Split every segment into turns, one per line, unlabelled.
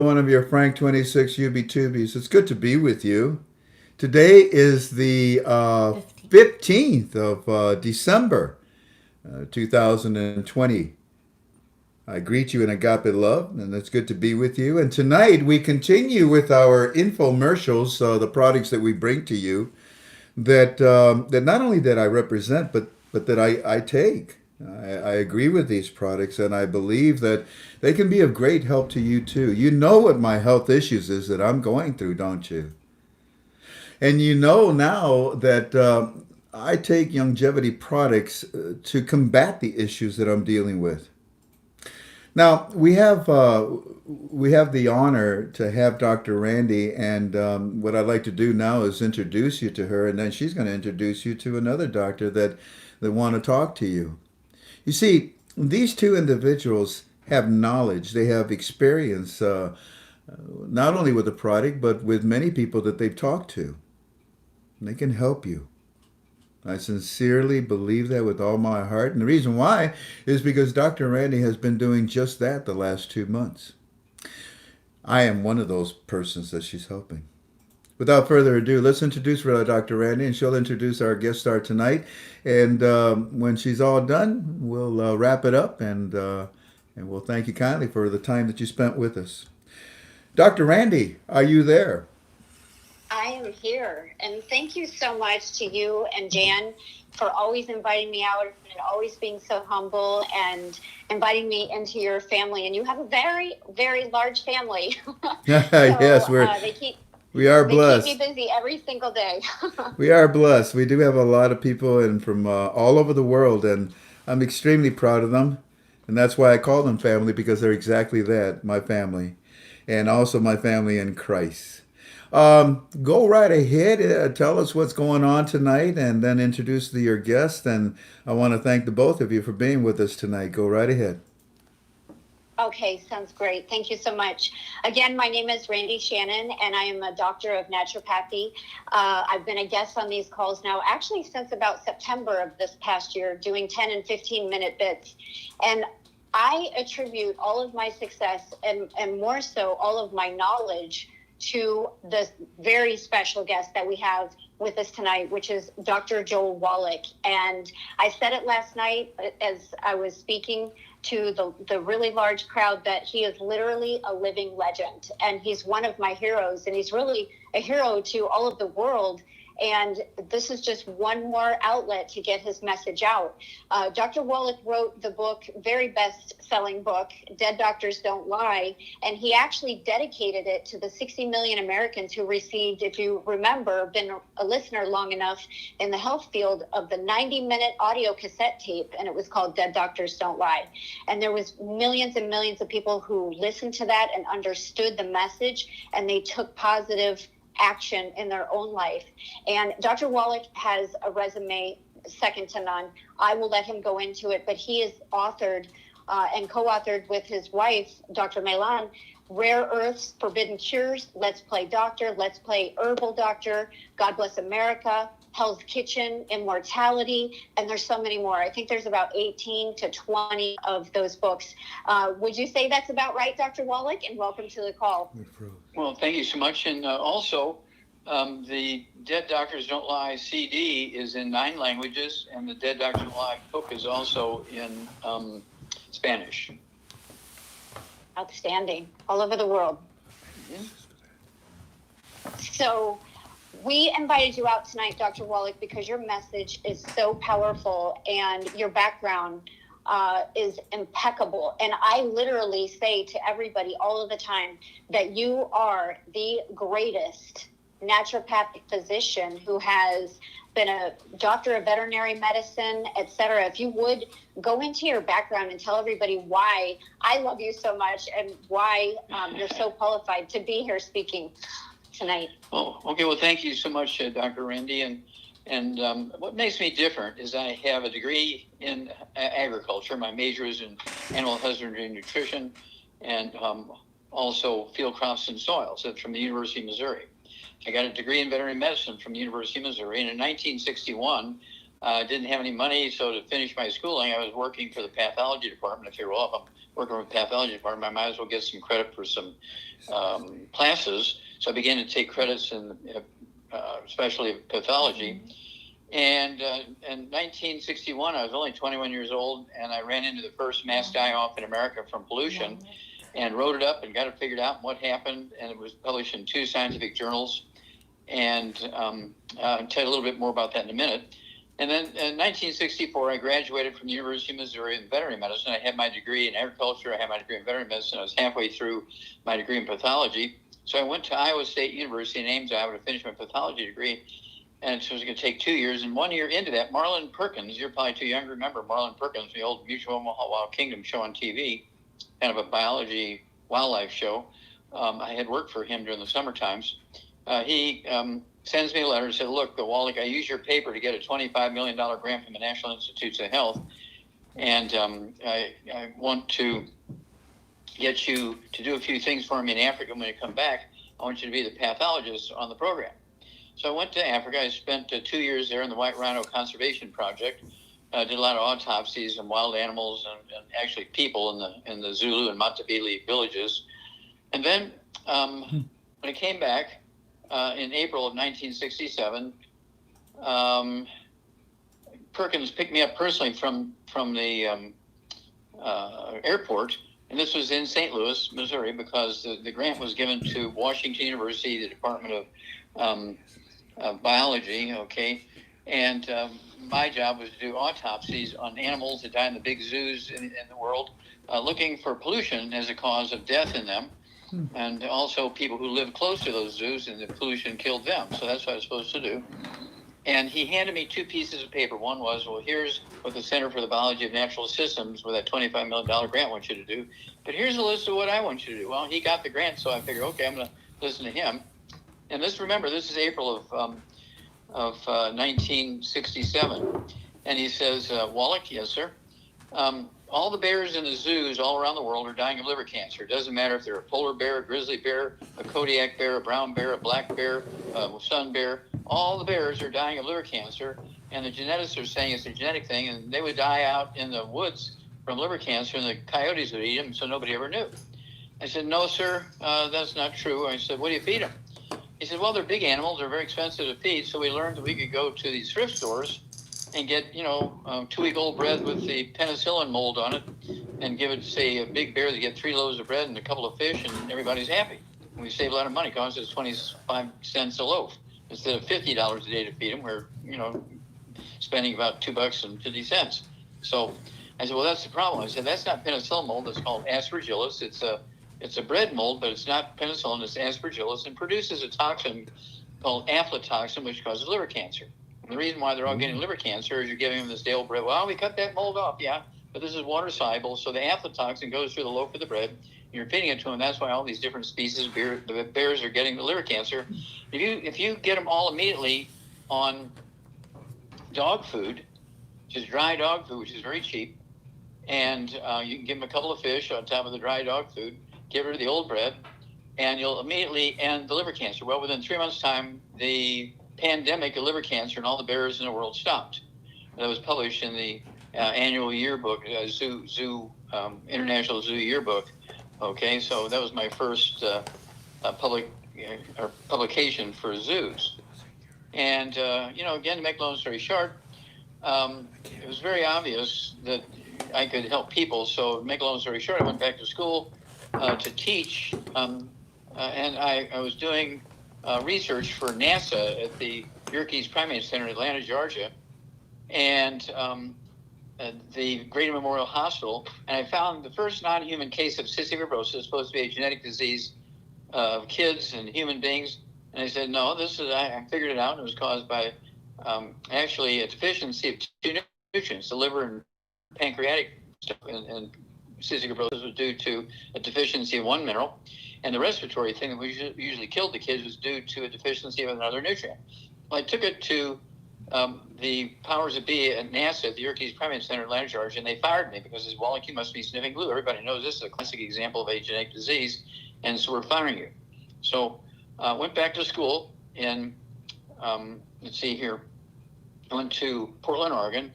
One of your FRANK26 UB2Bs. It's good to be with you. Today is the
15.
15th of December, 2020. I greet you in agape love, and it's good to be with you. And tonight we continue with our infomercials, the products that we bring to you that not only that I represent, but that I take. I agree with these products, and I believe that they can be of great help to you too. You know what my health issues is that I'm going through, don't you? And you know now that I take Youngevity products to combat the issues that I'm dealing with. Now we have the honor to have Dr. Randy, and what I'd like to do now is introduce you to her, and then she's going to introduce you to another doctor that want to talk to you. You see, these two individuals have knowledge, they have experience, not only with the product but with many people that they've talked to. And they can help you. I sincerely believe that with all my heart. And the reason why is because Dr. Randy has been doing just that the last 2 months. I am one of those persons that she's helping. Without further ado, let's introduce Dr. Randy, and she'll introduce our guest star tonight. And when she's all done, we'll wrap it up, and we'll thank you kindly for the time that you spent with us. Dr. Randy, are you there?
I am here. And thank you so much to you and Jan for always inviting me out and always being so humble and inviting me into your family. And you have a very, very large family.
Yes,
So
we are
they keep me
blessed.
busy every single day.
We are blessed. We do have a lot of people and from all over the world, and I'm extremely proud of them. And that's why I call them family, because they're exactly that, my family, and also my family in Christ. Go right ahead. Tell us what's going on tonight, and then introduce your guest. And I want to thank the both of you for being with us tonight. Go right ahead.
Okay, sounds great. Thank you so much. Again, my name is Randy Shannon, and I am a doctor of naturopathy. I've been a guest on these calls now, actually, since about September of this past year, doing 10 and 15-minute bits. And I attribute all of my success and more so all of my knowledge to this very special guest that we have with us tonight, which is Dr. Joel Wallach. And I said it last night as I was speaking to the really large crowd that he is literally a living legend. And he's one of my heroes, and he's really a hero to all of the world. And this is just one more outlet to get his message out. Dr. Wallach wrote the book, very best-selling book, Dead Doctors Don't Lie, and he actually dedicated it to the 60 million Americans who received, if you remember, been a listener long enough in the health field, of the 90-minute audio cassette tape, and it was called Dead Doctors Don't Lie. And there was millions and millions of people who listened to that and understood the message, and they took positive action in their own life. And Dr. Wallach has a resume second to none. I will let him go into it, but he is authored and co-authored with his wife, Dr. Melan, Rare Earths, Forbidden Cures, Let's Play Doctor, Let's Play Herbal Doctor, God Bless America, Hell's Kitchen, Immortality, and there's so many more. I think there's about 18 to 20 of those books. Would you say that's about right, Dr. Wallach? And welcome to the call.
Well, thank you so much. And also, the Dead Doctors Don't Lie CD is in 9 languages, and the Dead Doctors Don't Lie book is also in Spanish.
Outstanding. All over the world. Mm-hmm. So we invited you out tonight, Dr. Wallach, because your message is so powerful and your background is impeccable. And I literally say to everybody all of the time that you are the greatest naturopathic physician who has been a doctor of veterinary medicine, etc. If you would go into your background and tell everybody why I love you so much and why you're so qualified to be here speaking tonight.
Oh, okay. Well, thank you so much, Dr. Randy. And what makes me different is I have a degree in agriculture. My major is in animal husbandry and nutrition, and also field crops and soils. That's from the University of Missouri. I got a degree in veterinary medicine from the University of Missouri. And in 1961, Didn't have any money, so to finish my schooling, I was working for the pathology department. I figured, well, if I'm working for the pathology department, I might as well get some credit for some classes. So I began to take credits in especially pathology. And in 1961, I was only 21 years old, and I ran into the first mass die-off in America from pollution, and wrote it up and got it figured out what happened, and it was published in 2 scientific journals. And I'll tell you a little bit more about that in a minute. And then in 1964, I graduated from the University of Missouri in veterinary medicine. I had my degree in agriculture. I had my degree in veterinary medicine. I was halfway through my degree in pathology. So I went to Iowa State University in Ames, Iowa, to finish my pathology degree. And so it was going to take 2 years. And 1 year into that, Marlon Perkins, you're probably too young to remember Marlon Perkins, the old Mutual Omaha Wild Kingdom show on TV, kind of a biology wildlife show. I had worked for him during the summer times. He sends me a letter and said, look, Wallach, I used your paper to get a $25 million grant from the National Institutes of Health. And I want to get you to do a few things for me in Africa. When you come back, I want you to be the pathologist on the program. So I went to Africa. I spent 2 years there in the White Rhino Conservation Project. Did a lot of autopsies on wild animals and actually people in the Zulu and Matabele villages. And then when I came back in April of 1967, Perkins picked me up personally from the airport. And this was in St. Louis, Missouri, because the grant was given to Washington University, the Department of Biology, okay? And my job was to do autopsies on animals that die in the big zoos in the world, looking for pollution as a cause of death in them, and also people who live close to those zoos and the pollution killed them. So that's what I was supposed to do. And he handed me 2 pieces of paper. One was, well, here's what the Center for the Biology of Natural Systems with that $25 million grant wants you to do. But here's a list of what I want you to do. Well, he got the grant, so I figured, okay, I'm going to listen to him. And remember, this is April of 1967. And he says, Wallach, yes, sir. All the bears in the zoos all around the world are dying of liver cancer. It doesn't matter if they're a polar bear, a grizzly bear, a Kodiak bear, a brown bear, a black bear, a sun bear. All the bears are dying of liver cancer, and the geneticists are saying it's a genetic thing, and they would die out in the woods from liver cancer, and the coyotes would eat them, so nobody ever knew. I said, no, sir, that's not true. I said, what do you feed them? He said, well, they're big animals. They're very expensive to feed, so we learned that we could go to these thrift stores and get, 2-week-old bread with the penicillin mold on it and give it, say, a big bear, they get 3 loaves of bread and a couple of fish, and everybody's happy. And we save a lot of money. It costs us 25 cents a loaf instead of $50 a day to feed them. We're, spending about $2.50. So I said, well, that's the problem. I said, that's not penicillin mold. It's called aspergillus. It's a bread mold, but it's not penicillin. It's aspergillus, and produces a toxin called aflatoxin, which causes liver cancer. And the reason why they're all getting liver cancer is you're giving them this day old bread. Well, we cut that mold off, yeah, but this is water soluble, so the aflatoxin goes through the loaf of the bread. You're feeding it to them. That's why all these different species of the bears are getting the liver cancer. If you get them all immediately on dog food, which is dry dog food, which is very cheap, and you can give them a couple of fish on top of the dry dog food, give her the old bread, and you'll immediately end the liver cancer. Well, within 3 months' time, the pandemic of liver cancer in all the bears in the world stopped. That was published in the annual yearbook, International Zoo Yearbook. Okay, so that was my first publication for zoos. And, again, to make a long story short, it was very obvious that I could help people. So to make a long story short, I went back to school to teach, and I was doing research for NASA at the Yerkes Primate Center in Atlanta, Georgia, and the Grady Memorial Hospital, and I found the first non-human case of cystic fibrosis, supposed to be a genetic disease of kids and human beings. And I said, no, I figured it out, and it was caused by actually a deficiency of 2 nutrients, the liver and pancreatic stuff, and cystic fibrosis was due to a deficiency of 1 mineral, and the respiratory thing that we usually killed the kids was due to a deficiency of another nutrient. Well, I took it to the powers that be at NASA at the Yerkes Primate Center in Atlanta, Georgia, and they fired me because they said, Wallach, you must be sniffing glue. Everybody knows this is a classic example of a genetic disease, and so we're firing you. So went back to school in, let's see here, I went to Portland, Oregon,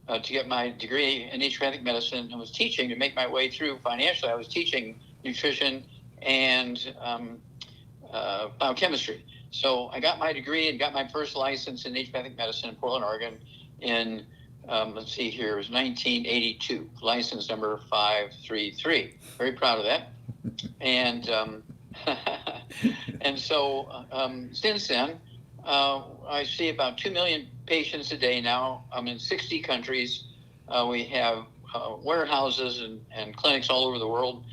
to get my degree in naturopathic medicine, and was teaching to make my way through financially. I was teaching nutrition and biochemistry. So I got my degree and got my first license in naturopathic medicine in Portland, Oregon in, let's see here, it was 1982, license number 533. Very proud of that. And and so since then, I see about 2 million patients a day now. I'm in 60 countries. We have warehouses and clinics all over the world.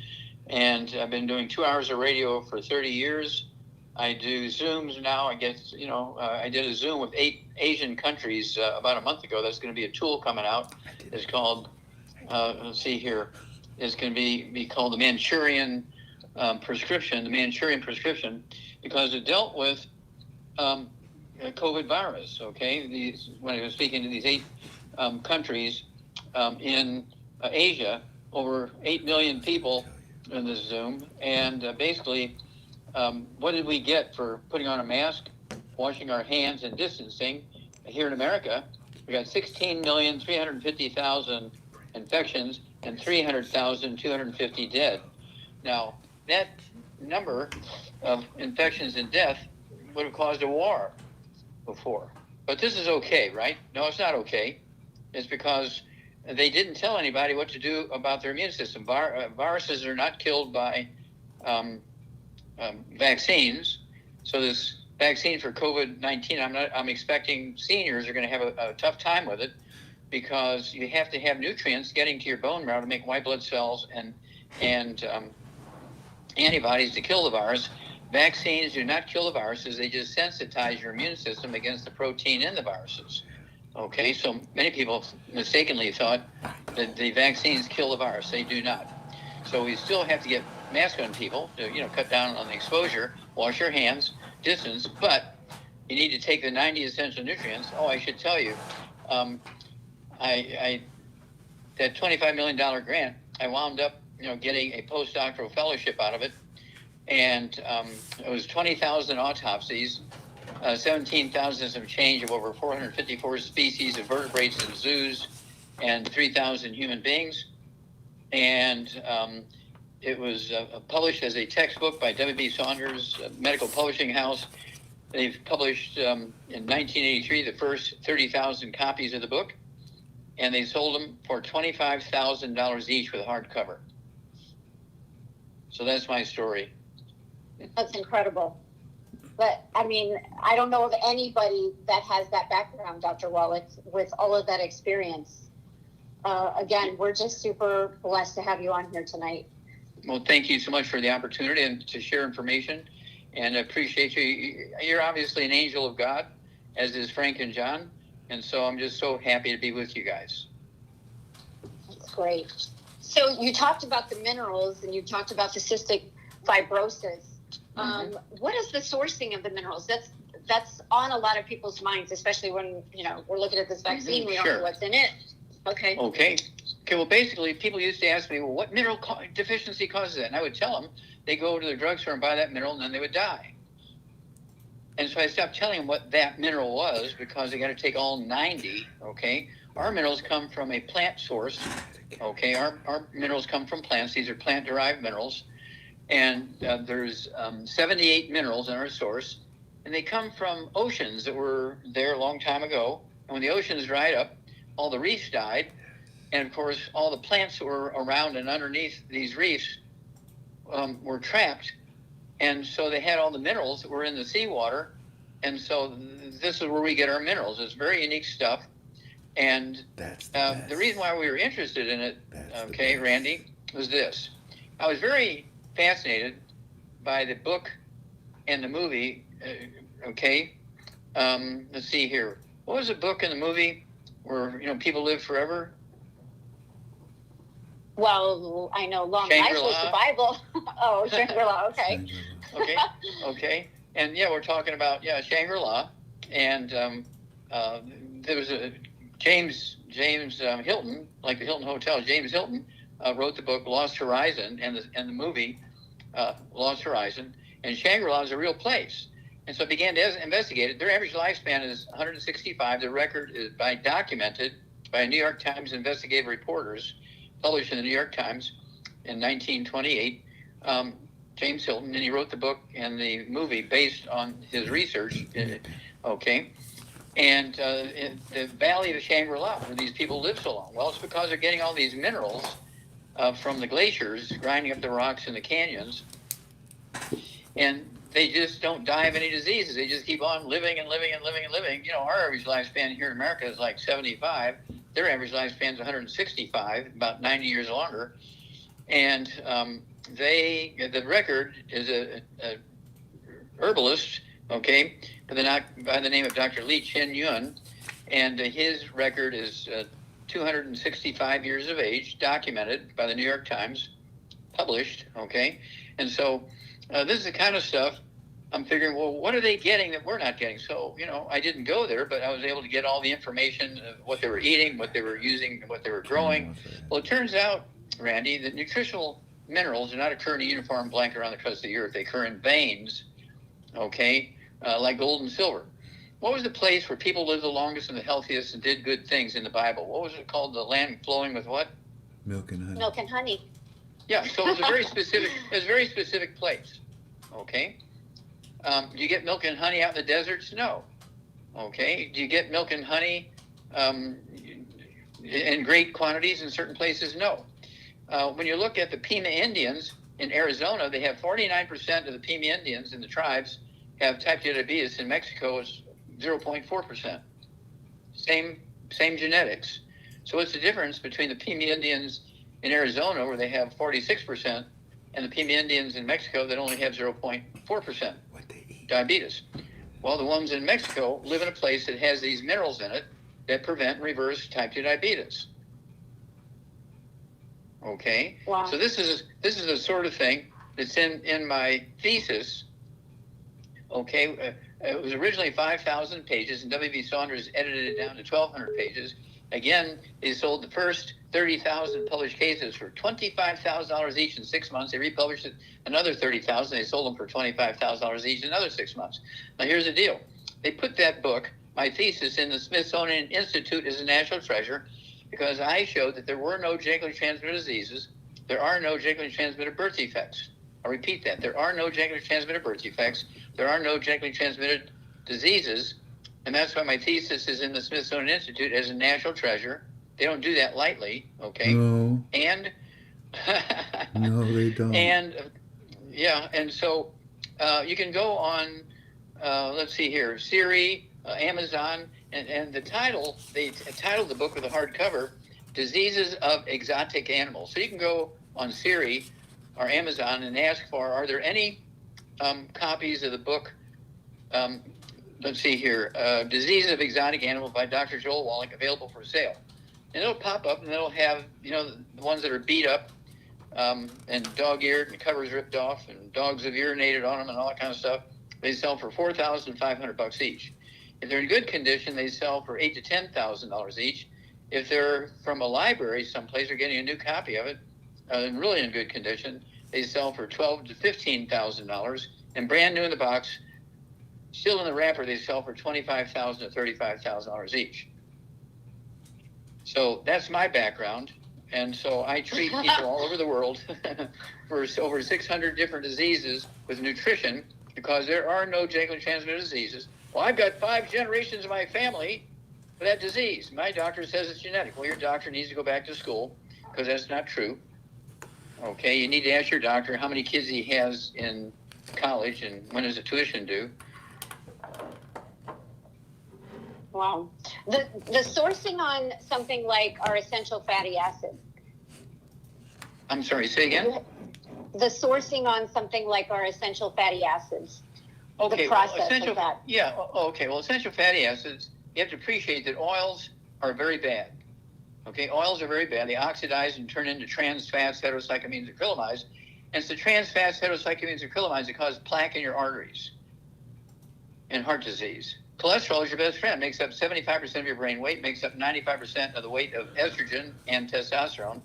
And I've been doing 2 hours of radio for 30 years. I do Zooms now. I guess, I did a Zoom with 8 Asian countries about a month ago. That's going to be a tool coming out. It's called, let's see here, it's going to be called the Manchurian prescription, because it dealt with COVID virus, okay? When I was speaking to these 8 countries in Asia, over 8 million people in this Zoom, and basically, what did we get for putting on a mask, washing our hands, and distancing? Here in America, we got 16,350,000 infections and 300,250 dead. Now, that number of infections and death would have caused a war before. But this is okay, right? No, it's not okay. It's because they didn't tell anybody what to do about their immune system. Viruses are not killed by vaccines. So this vaccine for COVID-19, I'm expecting seniors are going to have a tough time with it, because you have to have nutrients getting to your bone marrow to make white blood cells and antibodies to kill the virus. Vaccines do not kill the viruses. They just sensitize your immune system against the protein in the viruses. Okay, so many people mistakenly thought that the vaccines kill the virus. They do not. So we still have to get masks on people to, cut down on the exposure, wash your hands, distance, but you need to take the 90 essential nutrients. Oh, I should tell you, that $25 million grant, I wound up, getting a postdoctoral fellowship out of it. And it was 20,000 autopsies, 17,000 some change of over 454 species of vertebrates in zoos, and 3,000 human beings. And it was published as a textbook by W.B. Saunders Medical Publishing House. They've published in 1983 the first 30,000 copies of the book, and they sold them for $25,000 each with a hardcover. So that's my story.
That's incredible. But I mean, I don't know of anybody that has that background, Dr. Wallach, with all of that experience. Again, we're just super blessed to have you on here tonight.
Well, thank you so much for the opportunity and to share information, and I appreciate you. You're obviously an angel of God, as is Frank and John, and so I'm just so happy to be with you guys.
That's great. So you talked about the minerals, and you talked about the cystic fibrosis. What is the sourcing of the minerals? That's on a lot of people's minds, especially when we're looking at this vaccine. We don't know what's in it. Okay. Well,
basically, people used to ask me, well, what mineral deficiency causes that? And I would tell them they go to the drugstore and buy that mineral, and then they would die. And so I stopped telling them what that mineral was, because they got to take all 90. Okay. Our minerals come from a plant source. Okay. Our minerals come from plants. These are plant-derived minerals. And there's 78 minerals in our source, and they come from oceans that were there a long time ago. And when the oceans dried up, all the reefs died, and of course all the plants that were around and underneath these reefs were trapped, and so they had all the minerals that were in the seawater, and so this is where we get our minerals. It's very unique stuff, and the reason why we were interested in it, Randy, was this. I was very fascinated by the book and the movie. Let's see here. What was the book and the movie where people live forever?
Well, I know long life was the Bible. Oh, Shangri-La. Okay.
Okay. And we're talking about Shangri-La, and there was a James Hilton, like the Hilton Hotel. James Hilton wrote the book Lost Horizon, and the movie Lost Horizon. And Shangri-La is a real place. And so I began to investigate it. Their average lifespan is 165. The record is documented by New York Times investigative reporters, published in the New York Times in 1928. James Hilton, and he wrote the book and the movie based on his research. Okay. And in the Valley of Shangri-La, where these people live so long. Well, it's because they're getting all these minerals from the glaciers, grinding up the rocks in the canyons. And they just don't die of any diseases. They just keep on living and living and living and living. You know, our average lifespan here in America is like 75. Their average lifespan is 165, about 90 years longer. And the record is a herbalist, okay, by the name of Dr. Lee Chen Yun, and his record is 265 years of age, documented by the New York Times, published, okay. And so this is the kind of stuff I'm figuring, well, what are they getting that we're not getting? So, you know, I didn't go there, but I was able to get all the information of what they were eating, what they were using, what they were growing. Well, it turns out, Randy, that nutritional minerals do not occur in a uniform blanket around the crust of the earth. They occur in veins, okay, like gold and silver. What was the place where people lived the longest and the healthiest and did good things in the Bible? What was it called? The land flowing with what?
Milk and honey.
Milk and honey.
Yeah, so it was a very specific place, okay? Do you get milk and honey out in the deserts? No. Okay. Do you get milk and honey in great quantities in certain places? No. When you look at the Pima Indians in Arizona, they have 49% of the Pima Indians in the tribes have type 2 diabetes. In Mexico, it's 0.4%. Same genetics. So what's the difference between the Pima Indians in Arizona, where they have 46%, and the Pima Indians in Mexico that only have 0.4% diabetes? Well, the ones in Mexico live in a place that has these minerals in it that prevent and reverse type 2 diabetes. Okay.
Wow.
So this is the sort of thing that's in my thesis. Okay. It was originally 5,000 pages, and W.B. Saunders edited it down to 1,200 pages. Again, they sold the first 30,000 published cases for $25,000 each in 6 months. They republished it another 30,000. They sold them for $25,000 each in another 6 months. Now, here's the deal. They put that book, my thesis, in the Smithsonian Institute as a national treasure because I showed that there were no genetically transmitted diseases. There are no genetically transmitted birth defects. I'll repeat that. There are no genetically transmitted birth defects. There are no genetically transmitted diseases. And that's why my thesis is in the Smithsonian Institute as a national treasure. They don't do that lightly, okay?
No.
And
no, they don't.
And yeah, and so you can go on. Let's see here, Siri, Amazon, and the title. They titled the book with a hardcover, "Diseases of Exotic Animals." So you can go on Siri or Amazon and ask for, are there any copies of the book? Let's see here, Diseases of Exotic Animals by Dr. Joel Wallach available for sale. And it'll pop up and it'll have, you know, the ones that are beat up and dog-eared and covers ripped off and dogs have urinated on them and all that kind of stuff. They sell for $4,500 each. If they're in good condition, they sell for $8,000 to $10,000 each. If they're from a library someplace, they're getting a new copy of it, and really in good condition, they sell for $12,000 to $15,000. And brand new in the box, still in the wrapper, they sell for $25,000 to $35,000 each. So that's my background. And so I treat people all over the world for over 600 different diseases with nutrition because there are no genetically transmitted diseases. Well, I've got 5 generations of my family with that disease. My doctor says it's genetic. Well, your doctor needs to go back to school because that's not true. Okay, you need to ask your doctor how many kids he has in college and when is the tuition due.
Wow. The sourcing on something like our essential fatty acids.
I'm sorry, say again?
The sourcing on something like our essential fatty acids.
Okay,
the process
well, essential,
of that.
Yeah, okay. Well, essential fatty acids, you have to appreciate that oils are very bad. Okay, oils are very bad. They oxidize and turn into trans fats, heterocyclamines, acrylamides. And it's the trans fats, heterocyclamines, acrylamides that cause plaque in your arteries and heart disease. Cholesterol is your best friend. Makes up 75% of your brain weight, makes up 95% of the weight of estrogen and testosterone.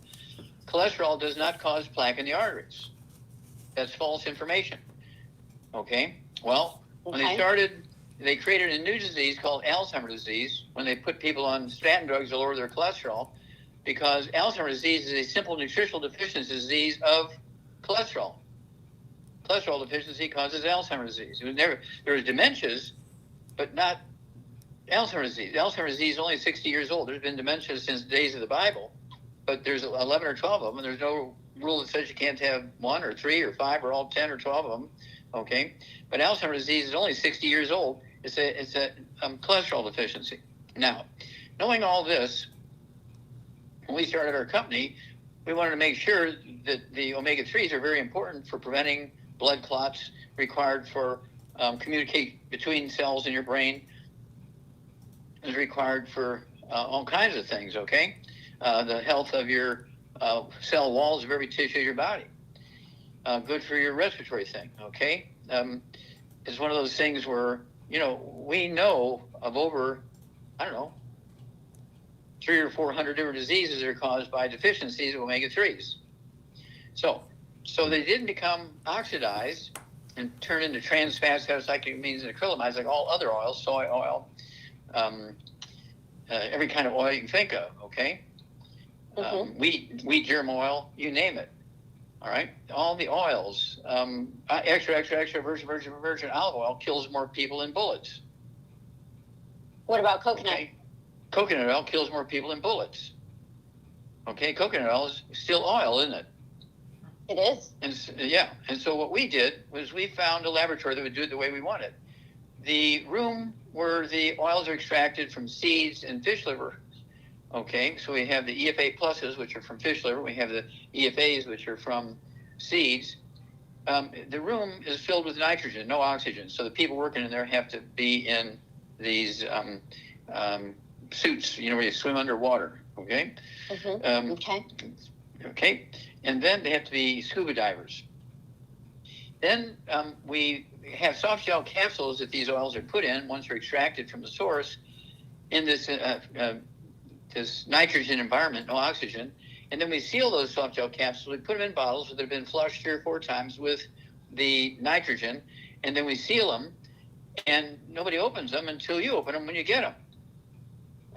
Cholesterol does not cause plaque in the arteries. That's false information. Okay? Well, When they started, they created a new disease called Alzheimer's disease when they put people on statin drugs to lower their cholesterol, because Alzheimer's disease is a simple nutritional deficiency disease of cholesterol. Cholesterol deficiency causes Alzheimer's disease. There was dementias, but not Alzheimer's disease. Alzheimer's disease is only 60 years old. There's been dementia since the days of the Bible, but there's 11 or 12 of them, and there's no rule that says you can't have 1 or 3 or 5 or all 10 or 12 of them. Okay, but Alzheimer's disease is only 60 years old. It's a cholesterol deficiency. Now, knowing all this, when we started our company, we wanted to make sure that the omega-3s are very important for preventing blood clots required for communicate between cells in your brain. Is required for all kinds of things, okay? The health of your cell walls of every tissue of your body. Good for your respiratory thing, okay? It's one of those things where, we know of over, 300 or 400 different diseases that are caused by deficiencies of omega-3s. So they didn't become oxidized and turn into trans fats, catecholamines, and acrylamides like all other oils, soy oil, every kind of oil you can think of, okay? Wheat germ oil, you name it. All right, all the oils, extra virgin olive oil kills more people than bullets.
What about coconut?
Okay? Coconut oil kills more people than bullets. Okay, coconut oil is still oil, isn't it?
It is.
And so what we did was we found a laboratory that would do it the way we wanted. The room where the oils are extracted from seeds and fish liver. Okay, so we have the EFA pluses, which are from fish liver. We have the EFAs, which are from seeds. The room is filled with nitrogen, no oxygen. So the people working in there have to be in these suits, where you swim underwater. Okay. Okay. And then they have to be scuba divers. Then we have soft gel capsules that these oils are put in once they're extracted from the source in this this nitrogen environment, no oxygen. And then we seal those soft gel capsules. We put them in bottles that have been flushed 3 or 4 times with the nitrogen. And then we seal them. And nobody opens them until you open them when you get them.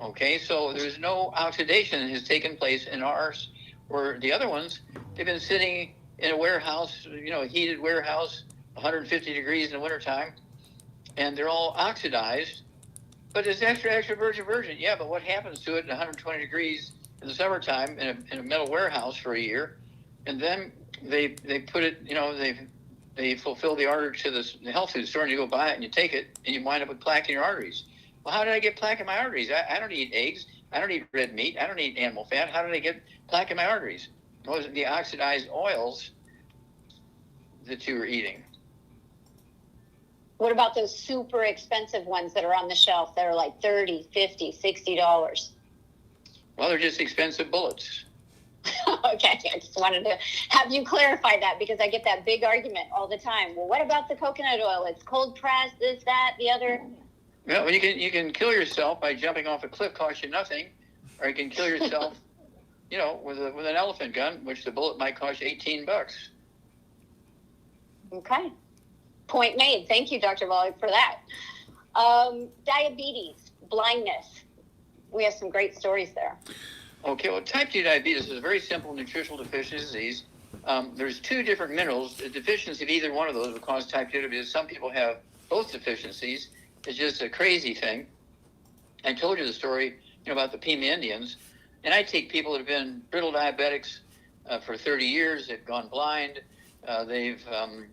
Okay, so there's no oxidation that has taken place in ours, where the other ones, they've been sitting in a warehouse, a heated warehouse, 150 degrees in the wintertime, and they're all oxidized. But it's extra virgin. Yeah, but what happens to it in 120 degrees in the summertime in a metal warehouse for a year? And then they put it, they fulfill the order to the health food store, and you go buy it and you take it, and you wind up with plaque in your arteries. Well, how did I get plaque in my arteries? I don't eat eggs. I don't eat red meat. I don't eat animal fat. How did I get plaque in my arteries? It was the oxidized oils that you were eating.
What about those super expensive ones that are on the shelf that are like $30, $50, $60?
Well, they're just expensive bullets.
Okay, I just wanted to have you clarify that, because I get that big argument all the time. Well, what about the coconut oil? It's cold pressed, this, that, the other.
Well, you can kill yourself by jumping off a cliff, cost you nothing, or you can kill yourself, with an elephant gun, which the bullet might cost you $18.
Okay. Point made. Thank you, Dr. Volek, for that. Diabetes, blindness. We have some great stories there.
Okay, well, type 2 diabetes is a very simple nutritional deficiency disease. There's 2 different minerals. The deficiency of either one of those will cause type 2 diabetes. Some people have both deficiencies. It's just a crazy thing. I told you the story, about the Pima Indians. And I take people that have been brittle diabetics for 30 years. They've gone blind. They've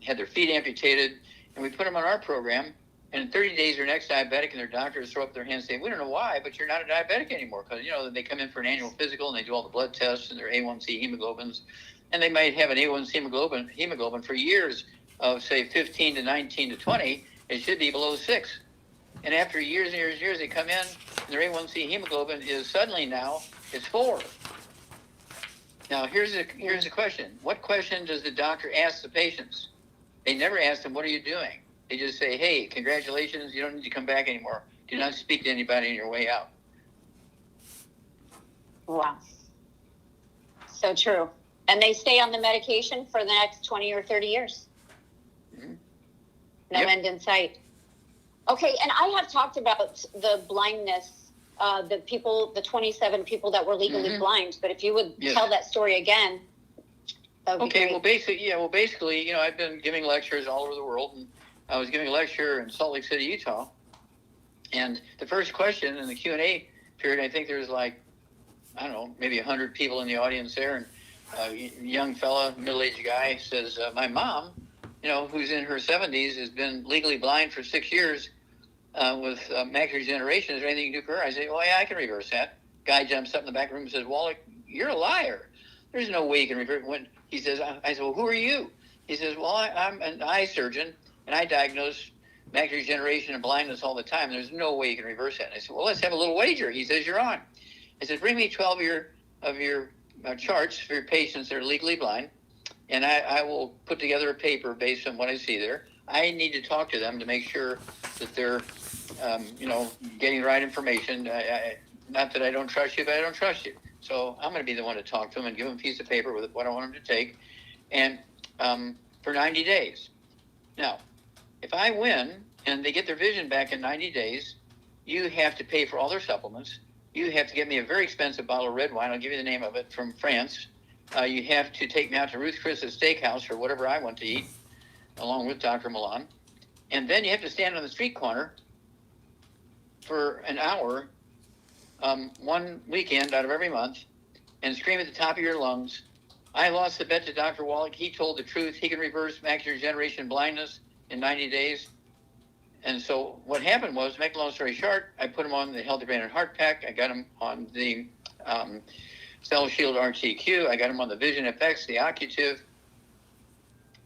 had their feet amputated, and we put them on our program. And in 30 days, they're next diabetic, and their doctors throw up their hands saying, "We don't know why, but you're not a diabetic anymore." Because, they come in for an annual physical, and they do all the blood tests and their A1C hemoglobins. And they might have an A1C hemoglobin for years of, say, 15 to 19 to 20. It should be below 6. And after years and years and years, they come in, and their A1C hemoglobin is suddenly now, it's 4. Now, here's the question. What question does the doctor ask the patients? They never ask them, "What are you doing?" They just say, "Hey, congratulations, you don't need to come back anymore. Do not speak to anybody on your way out."
Wow. So true. And they stay on the medication for the next 20 or 30 years.
Mm-hmm.
No
Yep.
end in sight. Okay, and I have talked about the blindness, the 27 people that were legally blind. But if you would tell that story again, that would be great.
Basically, I've been giving lectures all over the world, and I was giving a lecture in Salt Lake City, Utah, and the first question in the Q&A period, I think there was like, I don't know, maybe 100 people in the audience there, and a young fella, middle-aged guy, says, my mom, who's in her 70s, has been legally blind for 6 years with macular degeneration. Is there anything you can do for her? I say, well, yeah, I can reverse that. Guy jumps up in the back room and says, Wallach, you're a liar. There's no way you can reverse. When he says, I said, well, who are you? He says, well, I'm an eye surgeon, and I diagnose macular degeneration and blindness all the time. There's no way you can reverse that. And I said, well, let's have a little wager. He says, you're on. I said, bring me 12 of your charts for your patients that are legally blind, and I will put together a paper based on what I see there. I need to talk to them to make sure that they're, getting the right information. Not that I don't trust you, but I don't trust you. So I'm going to be the one to talk to them and give them a piece of paper with what I want them to take, and for 90 days. Now, if I win and they get their vision back in 90 days, you have to pay for all their supplements. You have to get me a very expensive bottle of red wine. I'll give you the name of it, from France. You have to take me out to Ruth Chris's Steakhouse or whatever I want to eat, along with Dr. Milan. And then you have to stand on the street corner for an hour, one weekend out of every month, and scream at the top of your lungs, I lost the bet to Dr. Wallach. He told the truth. He can reverse macular degeneration and blindness in 90 days. And so what happened was, make a long story short, I put him on the Healthy Brain and Heart Pack. I got him on the Cell Shield RTQ. I got him on the Vision FX, the Occutive.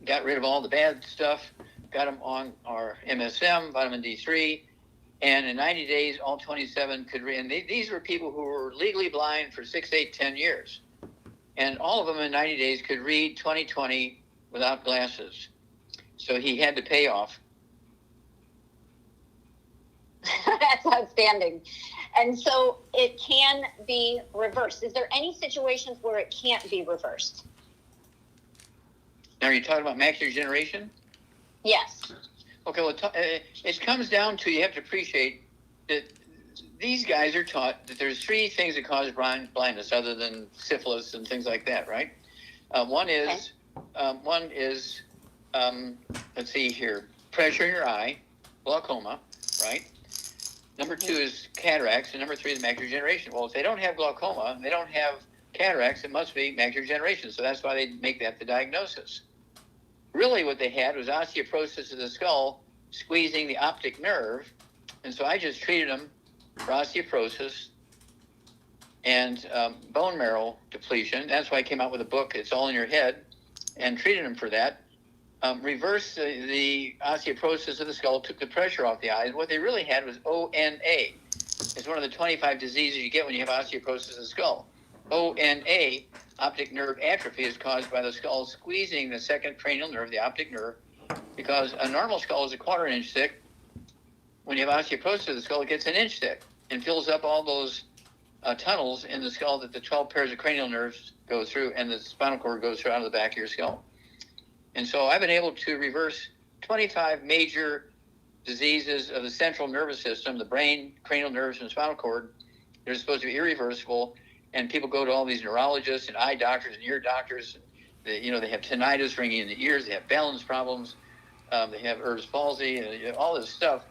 Got rid of all the bad stuff. Got him on our MSM, vitamin D3. And in 90 days, all 27 could read. And these were people who were legally blind for 6, 8, 10 years. And all of them in 90 days could read 20/20 without glasses. So he had to pay off.
That's outstanding. And so it can be reversed. Is there any situations where it can't be reversed?
Now, are you talking about macular degeneration?
Yes.
Okay, well, it comes down to, you have to appreciate that these guys are taught that there's 3 things that cause blindness other than syphilis and things like that, right? One is, let's see here, pressure in your eye, glaucoma, right? Number 2 is cataracts, and number 3 is macular degeneration. Well, if they don't have glaucoma and they don't have cataracts, it must be macular degeneration. So that's why they make that the diagnosis. Really, what they had was osteoporosis of the skull, squeezing the optic nerve. And so I just treated them for osteoporosis and bone marrow depletion. That's why I came out with a book, It's All in Your Head, and treated them for that. Reversed the osteoporosis of the skull, took the pressure off the eyes. What they really had was ONA. It's one of the 25 diseases you get when you have osteoporosis of the skull. ONA, optic nerve atrophy, is caused by the skull squeezing the second cranial nerve, the optic nerve, because a normal skull is a 1/4 inch thick. When you have osteoporosis of the skull, it gets 1 inch thick and fills up all those tunnels in the skull that the 12 pairs of cranial nerves go through, and the spinal cord goes through out of the back of your skull. And so I've been able to reverse 25 major diseases of the central nervous system, the brain, cranial nerves, and spinal cord. They're supposed to be irreversible. And people go to all these neurologists and eye doctors and ear doctors. They have tinnitus ringing in the ears. They have balance problems. They have Erb's palsy, all this stuff.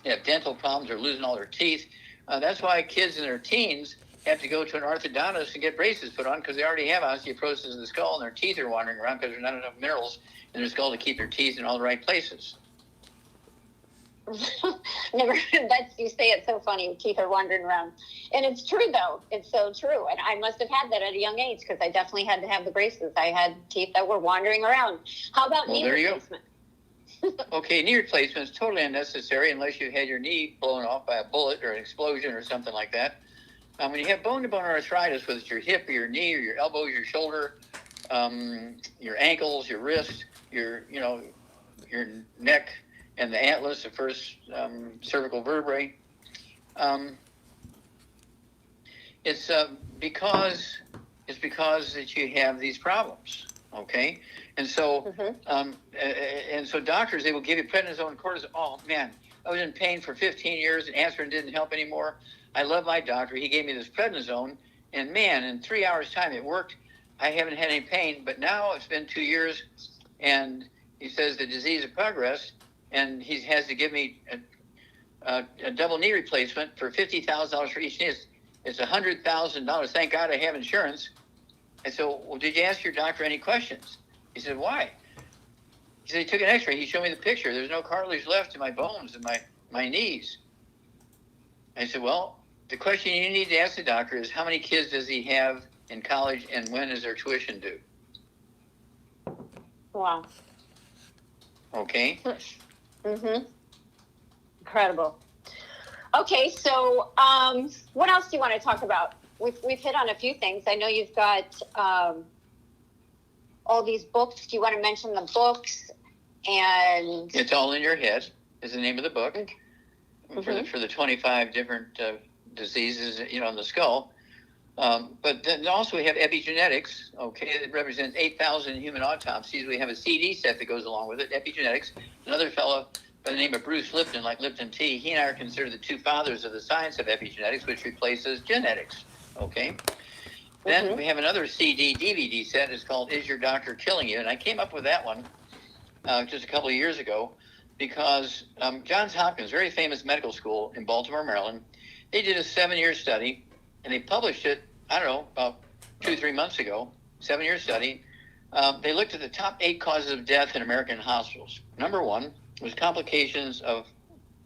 They have dental problems. They're losing all their teeth. That's why kids in their teens have to go to an orthodontist and get braces put on, because they already have osteoporosis of the skull and their teeth are wandering around because there's not enough minerals in their skull to keep their teeth in all the right places.
Never. You say it so funny. Your teeth are wandering around, and it's true though. It's so true. And I must have had that at a young age, because I definitely had to have the braces. I had teeth that were wandering around. How about knee replacement?
Okay, knee replacement is totally unnecessary unless you had your knee blown off by a bullet or an explosion or something like that. When you have bone-to-bone arthritis, whether it's your hip or your knee or your elbow, your shoulder, your ankles, your wrist, your neck, and the atlas, the first cervical vertebrae, it's because that you have these problems. Okay, and so doctors, they will give you prednisone and cortisone. Oh man, I was in pain for 15 years and aspirin didn't help anymore. I love my doctor. He gave me this prednisone, and man, in 3 hours time it worked. I haven't had any pain, but now it's been 2 years, and he says the disease of progress, and he has to give me a double knee replacement for $50,000 for each knee. It's $100,000. Thank God I have insurance. And so, well, did you ask your doctor any questions? He said, why? He said, he took an x-ray. He showed me the picture. There's no cartilage left in my bones and my knees. I said, well, the question you need to ask the doctor is how many kids does he have in college and when is their tuition due?
Wow.
Okay.
Mm-hmm. Incredible. Okay, so what else do you want to talk about? We've hit on a few things. I know you've got all these books. Do you want to mention the books? And
It's All in Your Head is the name of the book.
Mm-hmm.
For the 25 different diseases, in the skull. But then also we have epigenetics, okay, it represents 8,000 human autopsies. We have a CD set that goes along with it, epigenetics. Another fellow by the name of Bruce Lipton, like Lipton Tea, he and I are considered the two fathers of the science of epigenetics, which replaces genetics, okay? Then
Mm-hmm.
we have another CD DVD set. It's called Is Your Doctor Killing You? And I came up with that one just a couple of years ago because Johns Hopkins, very famous medical school in Baltimore, Maryland, they did a 7-year study, and they published it, I don't know, about 2-3 months ago, 7-year study. They looked at the top 8 causes of death in American hospitals. Number 1 was complications of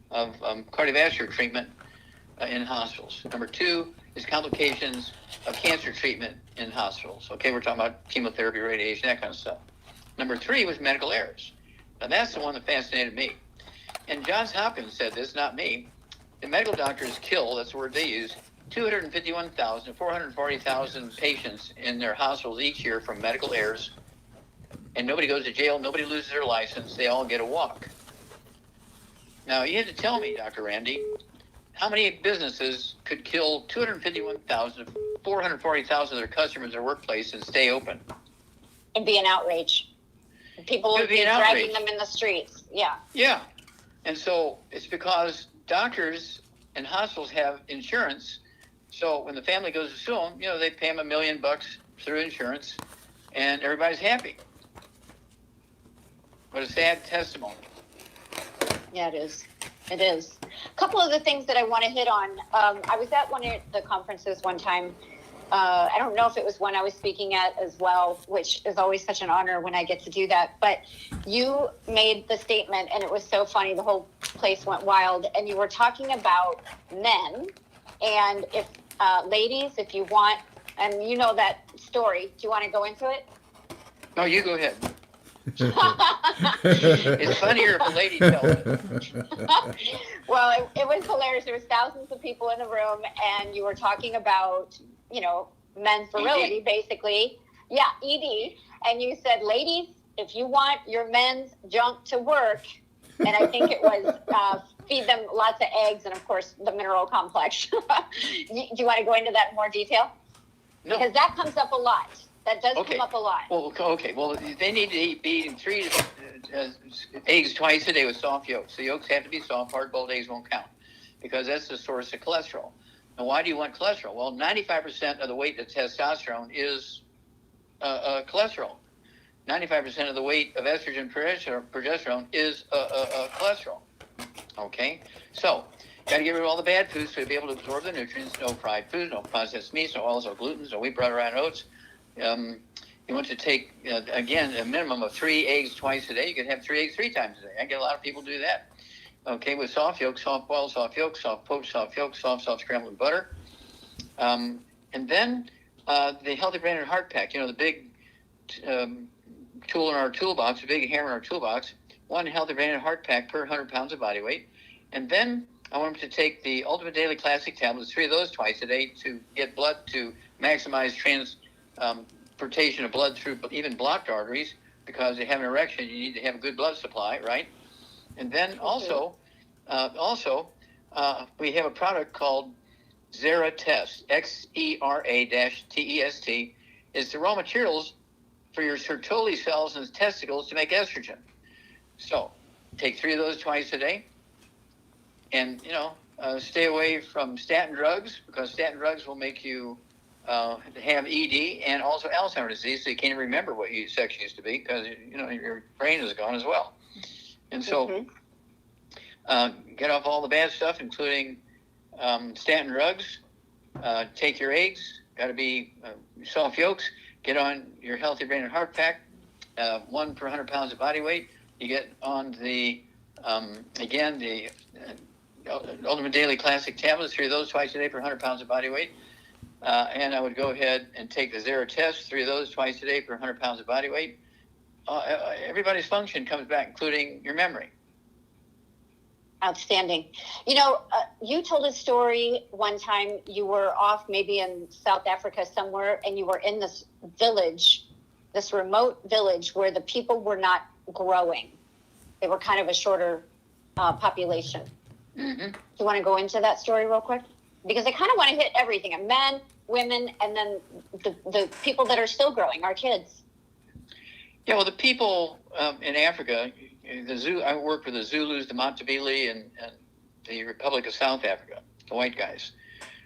cardiovascular treatment in hospitals. Number 2 is complications of cancer treatment in hospitals. Okay, we're talking about chemotherapy, radiation, that kind of stuff. Number 3 was medical errors. Now that's the one that fascinated me. And Johns Hopkins said this, not me. The medical doctors kill, that's the word they use, 251,000, 440,000 patients in their hospitals each year from medical errors. And nobody goes to jail, nobody loses their license, they all get a walk. Now, you have to tell me, Dr. Randy, how many businesses could kill 251,000, 440,000 of their customers in their workplace and stay open?
It'd be an outrage. People would be dragging them in the streets. Yeah.
Yeah. And so it's because doctors and hospitals have insurance. So when the family goes to sue them, they pay them $1 million through insurance, and everybody's happy. What a sad testimony.
Yeah, it is. It is. A couple of the things that I want to hit on. I was at one of the conferences one time. I don't know if it was one I was speaking at as well, which is always such an honor when I get to do that. But you made the statement, and it was so funny. The whole place went wild. And you were talking about men. And if ladies, if you want, and you know that story, do you want to go into it?
No, you go ahead. It's funnier if a lady tells it.
Well, it was hilarious. There was thousands of people in the room, and you were talking about, men's virility, basically. Yeah, ED. And you said, ladies, if you want your men's junk to work, and I think it was feed them lots of eggs and, of course, the mineral complex. Do you want to go into that in more detail?
No.
Because that comes up a lot. That does
Okay.
come up a lot.
Well, okay. Well, they need to be eating 3 eggs twice a day with soft yolks. The yolks have to be soft. Hard-boiled eggs won't count because that's the source of cholesterol. Now, why do you want cholesterol? Well, 95% of the weight of testosterone is cholesterol. 95% of the weight of estrogen, progesterone is cholesterol. Okay? So, got to get rid of all the bad foods so you'll be able to absorb the nutrients. No fried food, no processed meats, no oils, no glutens, no wheat, butter, and oats. You want to take, again, a minimum of 3 eggs twice a day. You can have 3 eggs 3 times a day. I get a lot of people do that. Okay, with soft yolk, soft boiled, soft yolk, soft poached, soft yolk, soft scrambled butter. And then the Healthy Brain and Heart Pack, the big tool in our toolbox, the big hammer in our toolbox, 1 Healthy Brain and Heart Pack per 100 pounds of body weight. And then I want them to take the Ultimate Daily Classic tablets, 3 of those twice a day to get blood to maximize transportation of blood through even blocked arteries, because they have an erection, you need to have a good blood supply, right? And then also, we have a product called Xera Test, XERA-TEST. It's the raw materials for your Sertoli cells and testicles to make estrogen. So, take 3 of those twice a day. and stay away from statin drugs, because statin drugs will make you have ED and also Alzheimer's disease, so you can't remember what sex used to be, because your brain is gone as well. And so get off all the bad stuff, including statin drugs. Take your eggs. Got to be soft yolks. Get on your Healthy Brain and Heart Pack, 1 per 100 pounds of body weight. You get on the Ultimate Daily Classic tablets, 3 of those twice a day per 100 pounds of body weight. And I would go ahead and take the Zero test, 3 of those twice a day per 100 pounds of body weight. Everybody's function comes back, including your memory.
Outstanding. You told a story one time. You were off maybe in South Africa somewhere, and you were in this village, this remote village where the people were not growing. They were kind of a shorter population.
Mm-hmm.
Do you want to go into that story real quick? Because I kind of want to hit everything: men, women, and then the people that are still growing, our kids.
Yeah, well, the people in Africa, I worked with the Zulus, the Matabele, and the Republic of South Africa, the white guys.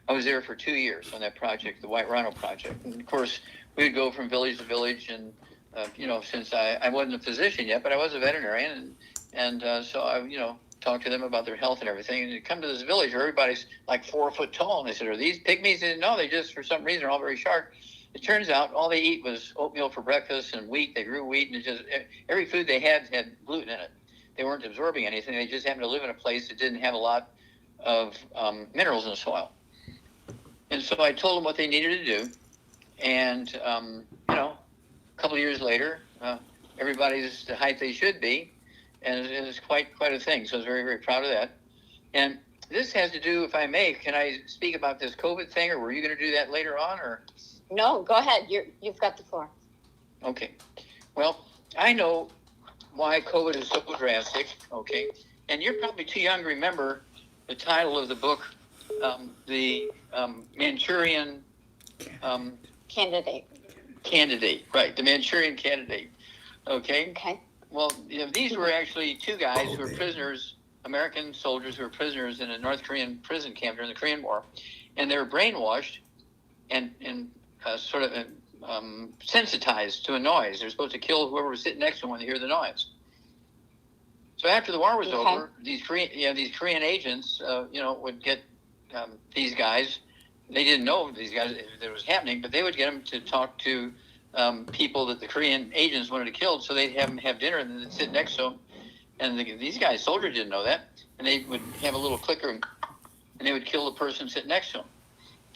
I was there for 2 years on that project, the White Rhino Project. And of course, we would go from village to village, and since I wasn't a physician yet, but I was a veterinarian, and so I talked to them about their health and everything. And you come to this village where everybody's like 4 foot tall, and they said, "Are these pygmies?" They said, "No, they just, for some reason, are all very sharp." It turns out all they eat was oatmeal for breakfast and wheat. They grew wheat, and it just every food they had gluten in it. They weren't absorbing anything. They just happened to live in a place that didn't have a lot of minerals in the soil. And so I told them what they needed to do. And, a couple of years later, everybody's the height they should be. And it's quite a thing. So I was very, very proud of that. And this has to do, if I may, can I speak about this COVID thing, or were you going to do that later on, or?
No, go ahead. You've got the floor.
Okay. Well, I know why COVID is so drastic, okay? And you're probably too young to remember the title of the book, the Manchurian
Candidate.
Right, the Manchurian Candidate, okay?
Okay.
Well, these were actually 2 guys who were prisoners, American soldiers who were prisoners in a North Korean prison camp during the Korean War, and they were brainwashed and sort of sensitized to a noise. They're supposed to kill whoever was sitting next to them when they hear the noise. So after the war was over, these Korean agents, would get these guys. They didn't know these guys that it was happening, but they would get them to talk to people that the Korean agents wanted to kill. So they'd have them have dinner, and then they'd sit next to them. And these guys, soldiers, didn't know that, and they would have a little clicker, and they would kill the person sitting next to them.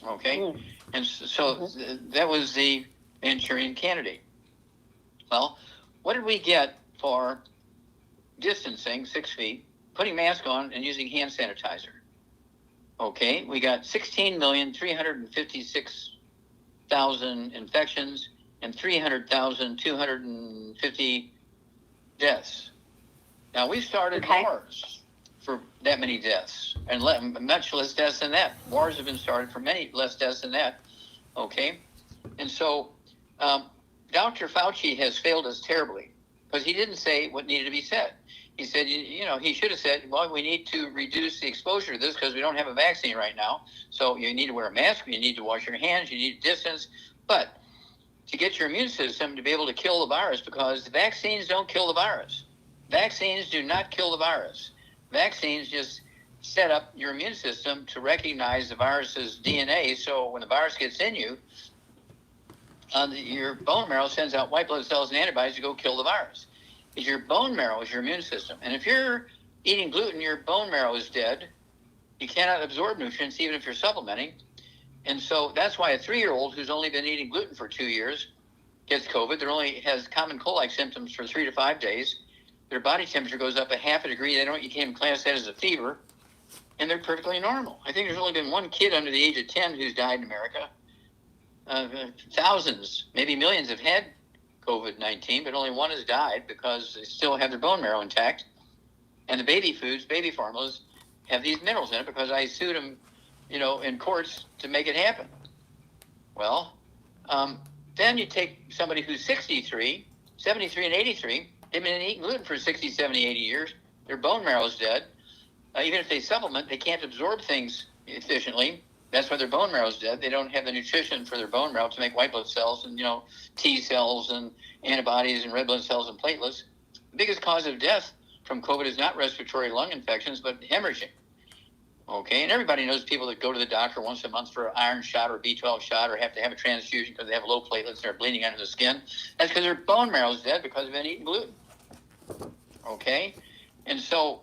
Okay, and so that was the Manchurian Candidate. Well, what did we get for distancing 6 feet, putting mask on, and using hand sanitizer? Okay, we got 16,356,000 infections and 300,250 deaths. Now, we started wars for that many deaths, and much less deaths than that. Wars have been started for many less deaths than that, okay? And so Dr. Fauci has failed us terribly, because he didn't say what needed to be said. He said, he should have said, well, we need to reduce the exposure to this because we don't have a vaccine right now. So you need to wear a mask, you need to wash your hands, you need distance. But to get your immune system to be able to kill the virus, because the vaccines don't kill the virus. Vaccines do not kill the virus. Vaccines just set up your immune system to recognize the virus's DNA. So when the virus gets in you, your bone marrow sends out white blood cells and antibodies to go kill the virus. Because your bone marrow is your immune system. And if you're eating gluten, your bone marrow is dead. You cannot absorb nutrients even if you're supplementing. And so that's why a 3-year-old who's only been eating gluten for 2 years gets COVID. They're only has common cold-like symptoms for 3 to 5 days. Their body temperature goes up 0.5 degree. You can't even class that as a fever. And they're perfectly normal. I think there's only been 1 kid under the age of 10 who's died in America. Thousands, maybe millions have had COVID-19, but only 1 has died because they still have their bone marrow intact. And the baby foods, baby formulas, have these minerals in it because I sued them, in courts to make it happen. Well, then you take somebody who's 63, 73, and 83. They've been eating gluten for 60, 70, 80 years. Their bone marrow is dead. even if they supplement, they can't absorb things efficiently. That's why their bone marrow is dead. They don't have the nutrition for their bone marrow to make white blood cells and, T cells and antibodies and red blood cells and platelets. The biggest cause of death from COVID is not respiratory lung infections, but hemorrhaging. Okay, and everybody knows people that go to the doctor once a month for an iron shot or B12 shot or have to have a transfusion because they have low platelets and they're bleeding under the skin. That's because their bone marrow is dead because they've been eating gluten. Okay, and so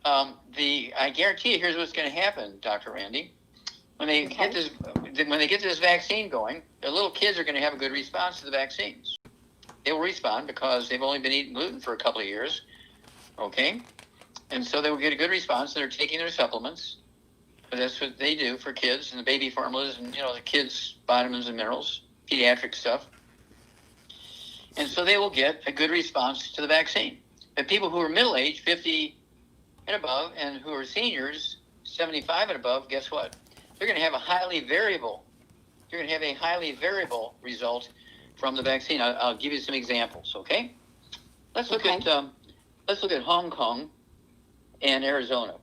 I guarantee you, here's what's going to happen, Dr. Randy. When they get this vaccine going, the little kids are going to have a good response to the vaccines. They will respond because they've only been eating gluten for a couple of years. Okay, and so they will get a good response, and they're taking their supplements. But that's what they do for kids and the baby formulas and, the kids' vitamins and minerals, pediatric stuff. And so they will get a good response to the vaccine. But people who are middle-aged, 50 and above, and who are seniors, 75 and above, guess what? They're going to have a highly variable result from the vaccine. I'll give you some examples, okay? Let's look at Hong Kong and Arizona.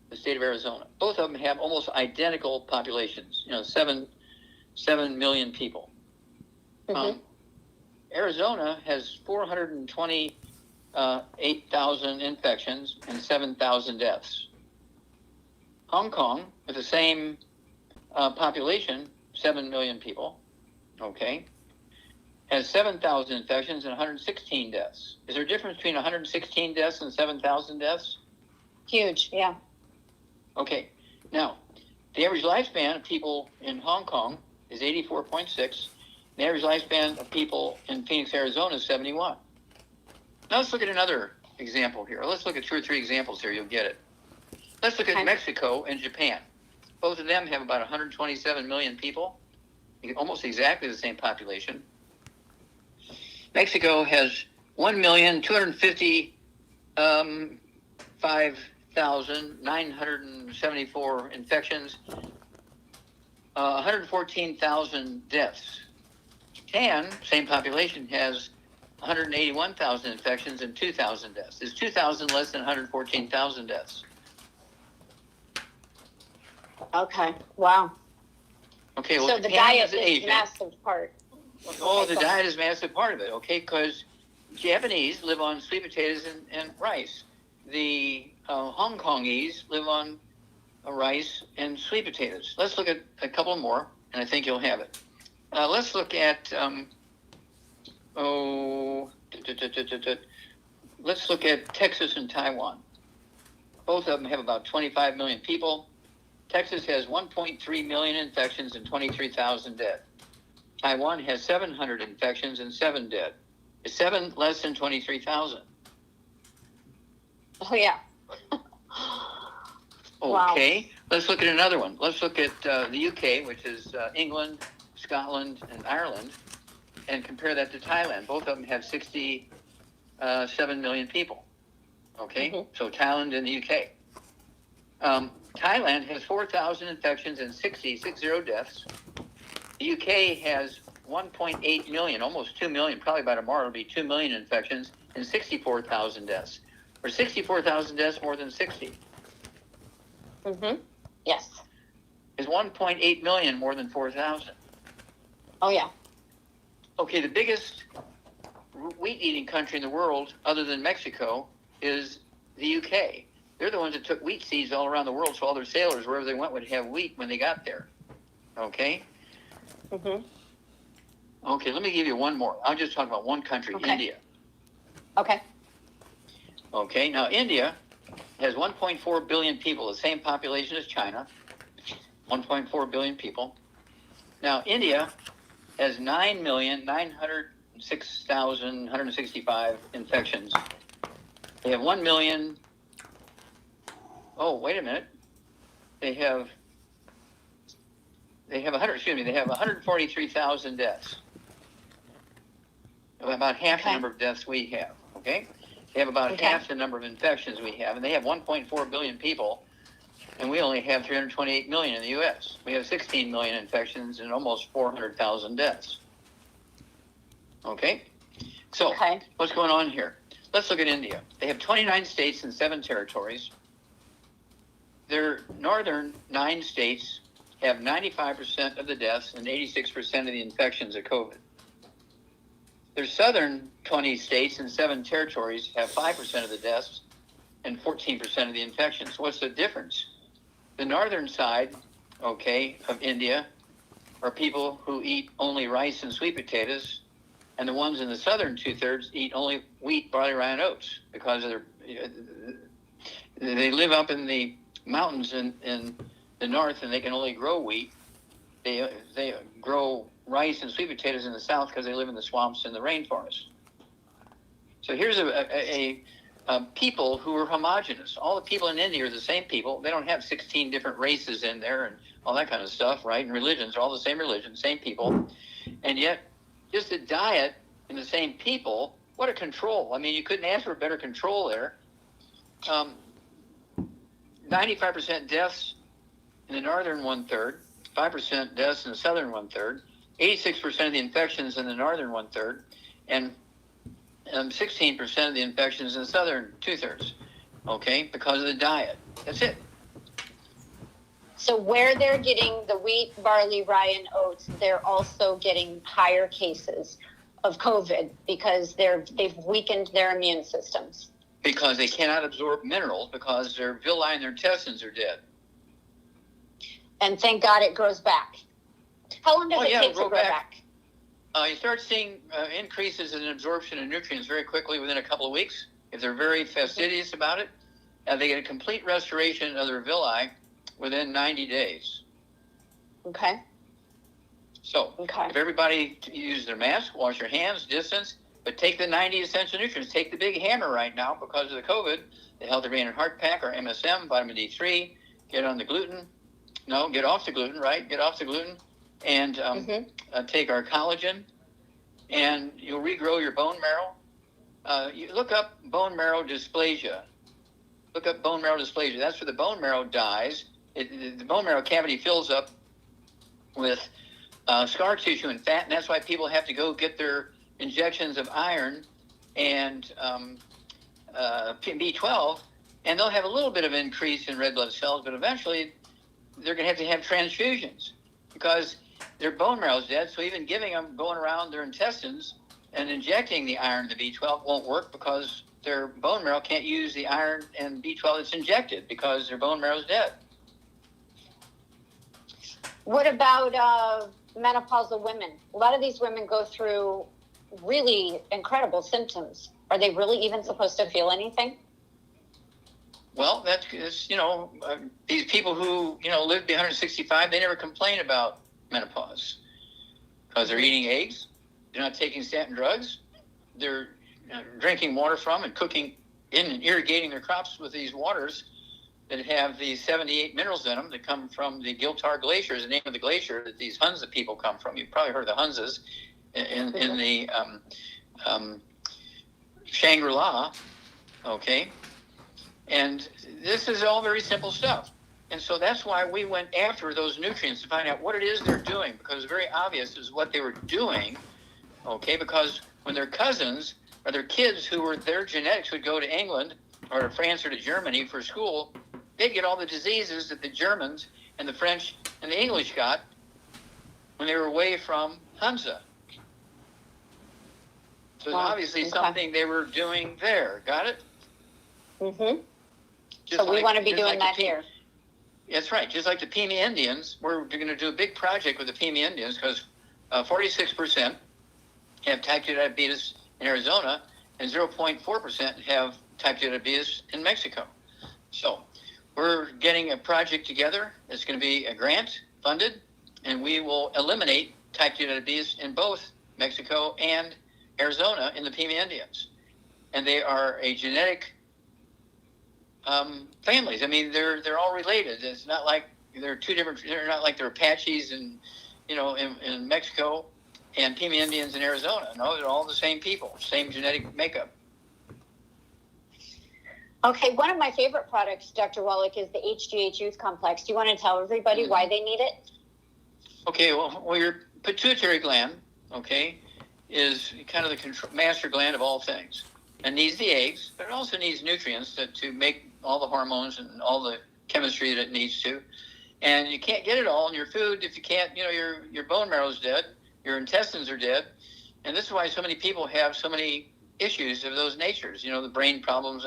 The state of Arizona. Both of them have almost identical populations, 7 million people.
Mm-hmm.
Arizona has 428,000 infections and 7,000 deaths. Hong Kong, with the same population, 7 million people, okay, has 7,000 infections and 116 deaths. Is there a difference between 116 deaths and 7,000 deaths?
Huge, yeah.
Okay, now, the average lifespan of people in Hong Kong is 84.6. The average lifespan of people in Phoenix, Arizona is 71. Now let's look at another example here. Let's look at 2 or 3 examples here. You'll get it. Let's look at Mexico and Japan. Both of them have about 127 million people, almost exactly the same population. Mexico has 1,255,974 infections, 114,000 deaths. Japan, same population, has 181,000 infections and 2,000 deaths. Is 2,000 less than 114,000 deaths?
Okay, wow.
Okay, well,
So the
Japan
diet is a
Asian.
massive part.
Oh, the diet is a massive part of it, okay? Because Japanese live on sweet potatoes and rice. The Hong Kongese live on rice and sweet potatoes. Let's look at a couple more, and I think you'll have it. Let's look at, let's look at Texas and Taiwan. Both of them have about 25 million people. Texas has 1.3 million infections and 23,000 dead. Taiwan has 700 infections and 7 dead. Is 7 less than 23,000?
Oh, yeah.
Okay,
Wow.
Let's look at another one. Let's look at the UK, which is England, Scotland, and Ireland, and compare that to Thailand. Both of them have 67 million people. Okay,
Mm-hmm.
So Thailand and the UK. Thailand has 4,000 infections and 60 deaths. The UK has 1.8 million, almost 2 million, probably by tomorrow it'll be 2 million infections and 64,000 deaths. Or 64,000 deaths more than 60.
Mm-hmm. Yes.
Is 1.8 million more than 4,000?
Oh, yeah.
Okay, the biggest wheat-eating country in the world, other than Mexico, is the UK. They're the ones that took wheat seeds all around the world, so all their sailors, wherever they went, would have wheat when they got there. Okay?
Mm-hmm.
Okay, let me give you one more. I'll just talk about one country,
Okay.
India.
Okay.
Okay, now India has 1.4 billion people, the same population as China, 1.4 billion people. Now, India has 9,906,165 infections. They have 1 million. Oh, wait a minute. They have 143,000 deaths. About half the number of deaths we have, okay? They have about half the number of infections we have, and they have 1.4 billion people, and we only have 328 million in the U.S. We have 16 million infections and almost 400,000 deaths. Okay? So, what's going on here? Let's look at India. They have 29 states and 7 territories. their northern 9 states have 95% of the deaths and 86% of the infections of COVID. Their southern 20 states and 7 territories have 5% of the deaths and 14% of the infections. What's the difference? The northern side, okay, of India are people who eat only rice and sweet potatoes, and the ones in the southern 2/3 eat only wheat, barley, rye, and oats because of they live up in the mountains in the north, and they can only grow wheat. They grow rice and sweet potatoes in the south because they live in the swamps and the rainforest. So here's a people who are homogenous. All the people in India are the same people. They don't have 16 different races in there and all that kind of stuff, right? And religions are all the same religion, same people. And yet, just the diet and the same people, what a control. I mean, you couldn't ask for better control there. 95% deaths in the northern 1/3, 5% deaths in the southern 1/3, 86% of the infections in the northern 1/3, and 16% of the infections in the southern 2/3, okay, because of the diet. That's it.
So where they're getting the wheat, barley, rye, and oats, they're also getting higher cases of COVID because they've weakened their immune systems.
Because they cannot absorb minerals because their villi and their intestines are dead.
And thank God it grows back. How long does it take to grow back?
You start seeing increases in absorption of nutrients very quickly within a couple of weeks. If they're very fastidious about it, they get a complete restoration of their villi within 90 days.
Okay.
So if everybody use their mask, wash your hands, distance, but take the 90 essential nutrients. Take the big hammer right now because of the COVID, the Healthy Brain and Heart Pack, or MSM, vitamin D3, get on the gluten. No, get off the gluten, right? Get off the gluten. And take our collagen, and you'll regrow your bone marrow. You look up bone marrow dysplasia. Look up bone marrow dysplasia. That's where the bone marrow dies. The bone marrow cavity fills up with scar tissue and fat, and that's why people have to go get their injections of iron and B12, and they'll have a little bit of increase in red blood cells, but eventually they're going to have transfusions because their bone marrow is dead. So even giving them, going around their intestines and injecting the iron and the B12 won't work because their bone marrow can't use the iron and B12 that's injected because their bone marrow is dead.
What about menopausal women? A lot of these women go through really incredible symptoms. Are they really even supposed to feel anything?
Well, that's these people who, live to be 165, they never complain about menopause because they're eating eggs, they're not taking statin drugs, they're drinking water from and cooking in and irrigating their crops with these waters that have these 78 minerals in them that come from the Giltar Glacier, is the name of the glacier that these Hunza people come from. You've probably heard of the Hunzas in the Shangri-La, okay? And this is all very simple stuff. And so that's why we went after those nutrients to find out what it is they're doing, because it's very obvious is what they were doing, okay? Because when their cousins or their kids who were their genetics would go to England or to France or to Germany for school, they'd get all the diseases that the Germans and the French and the English got when they were away from Hunza. So obviously something they were doing there. Got it?
Mm-hmm. So we want to be doing that here.
That's right. Just like the Pima Indians, we're going to do a big project with the Pima Indians because 46% have type 2 diabetes in Arizona and 0.4% have type 2 diabetes in Mexico. So we're getting a project together. It's going to be a grant funded, and we will eliminate type 2 diabetes in both Mexico and Arizona in the Pima Indians. And they are a genetic families. I mean, they're all related. It's not like they're two different. They're not like they're Apaches and in Mexico and Pima Indians in Arizona. No, they're all the same people, same genetic makeup.
Okay, one of my favorite products, Dr. Wallach, is the HGH Youth Complex. Do you want to tell everybody why they need it?
Okay, well, your pituitary gland, okay, is kind of the master gland of all things. It needs the eggs, but it also needs nutrients to make all the hormones and all the chemistry that it needs to. And you can't get it all in your food if you can't, your bone marrow's dead, your intestines are dead. And this is why so many people have so many issues of those natures, the brain problems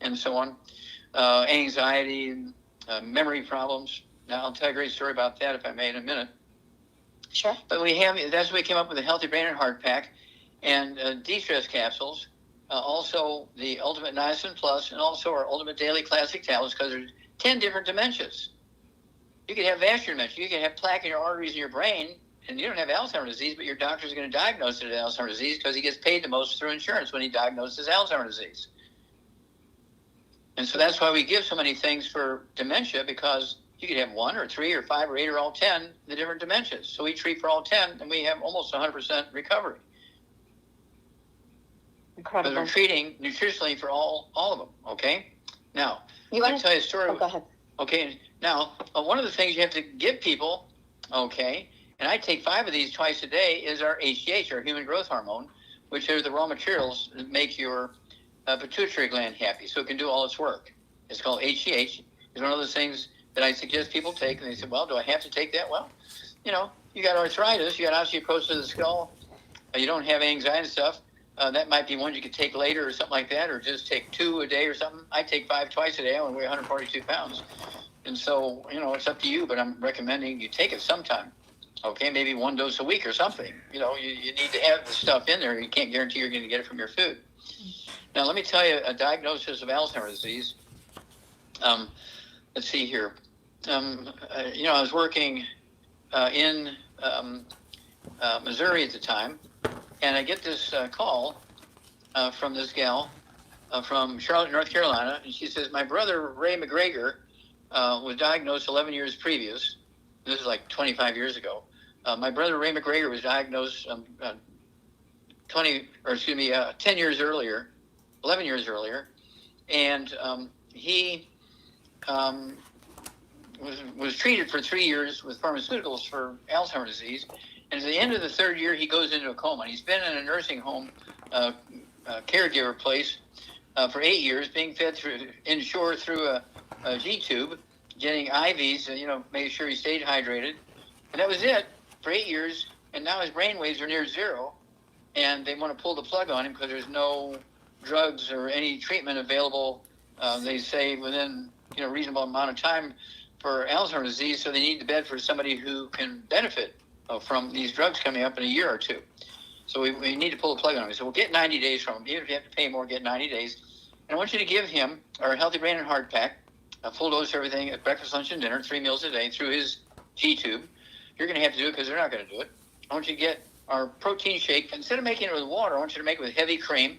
and so on, anxiety and memory problems. Now, I'll tell you a great story about that, if I may, in a minute.
Sure.
But that's why we came up with the Healthy Brain and Heart Pack and de-stress capsules, also the Ultimate Niacin Plus, and also our Ultimate Daily Classic Tablets, because there's 10 different dementias. You could have vascular dementia. You could have plaque in your arteries in your brain, and you don't have Alzheimer's disease, but your doctor's going to diagnose it as Alzheimer's disease because he gets paid the most through insurance when he diagnoses Alzheimer's disease. And so that's why we give so many things for dementia, because you could have 1 or 3 or 5 or 8 or all 10, the different dementias. So we treat for all 10, and we have almost 100% recovery.
Incredible.
Because we're treating nutritionally for all of them, okay? Now,
want
to tell you a story.
Oh, go ahead.
Okay, now, one of the things you have to give people, okay, and I take 5 of these twice a day, is our HGH, our human growth hormone, which are the raw materials that make your pituitary gland happy, so it can do all its work. It's called HGH. It's one of those things that I suggest people take, and they say, well, do I have to take that? Well, you got arthritis, you got osteoporosis of the skull, you don't have anxiety and stuff. That might be one you could take later or something like that, or just take 2 a day or something. I take 5 twice a day. I only weigh 142 pounds. And so, it's up to you, but I'm recommending you take it sometime. Okay, maybe 1 dose a week or something. You need to have the stuff in there. You can't guarantee you're going to get it from your food. Now, let me tell you a diagnosis of Alzheimer's disease. Let's see here. I was working in Missouri at the time, and I get this call from this gal from Charlotte, North Carolina, and she says, my brother, Ray McGregor, was diagnosed 11 years previous. This is like 25 years ago. My brother, Ray McGregor, was diagnosed 10 years earlier, 11 years earlier, and he was treated for 3 years with pharmaceuticals for Alzheimer's disease. And at the end of the 3rd year, he goes into a coma. He's been in a nursing home caregiver place for 8 years, being fed inshore through a G-tube, getting IVs, making sure he stayed hydrated. And that was it for 8 years. And now his brain waves are near zero. And they want to pull the plug on him because there's no drugs or any treatment available, they say, within a reasonable amount of time for Alzheimer's disease. So they need the bed for somebody who can benefit from these drugs coming up in a year or 2. So we need to pull the plug on him. So we'll get 90 days from him. Even if you have to pay more, get 90 days. And I want you to give him our Healthy Brain and Heart Pack, a full dose of everything at breakfast, lunch, and dinner, 3 meals a day through his G-tube. You're going to have to do it because they're not going to do it. I want you to get our protein shake. Instead of making it with water, I want you to make it with heavy cream,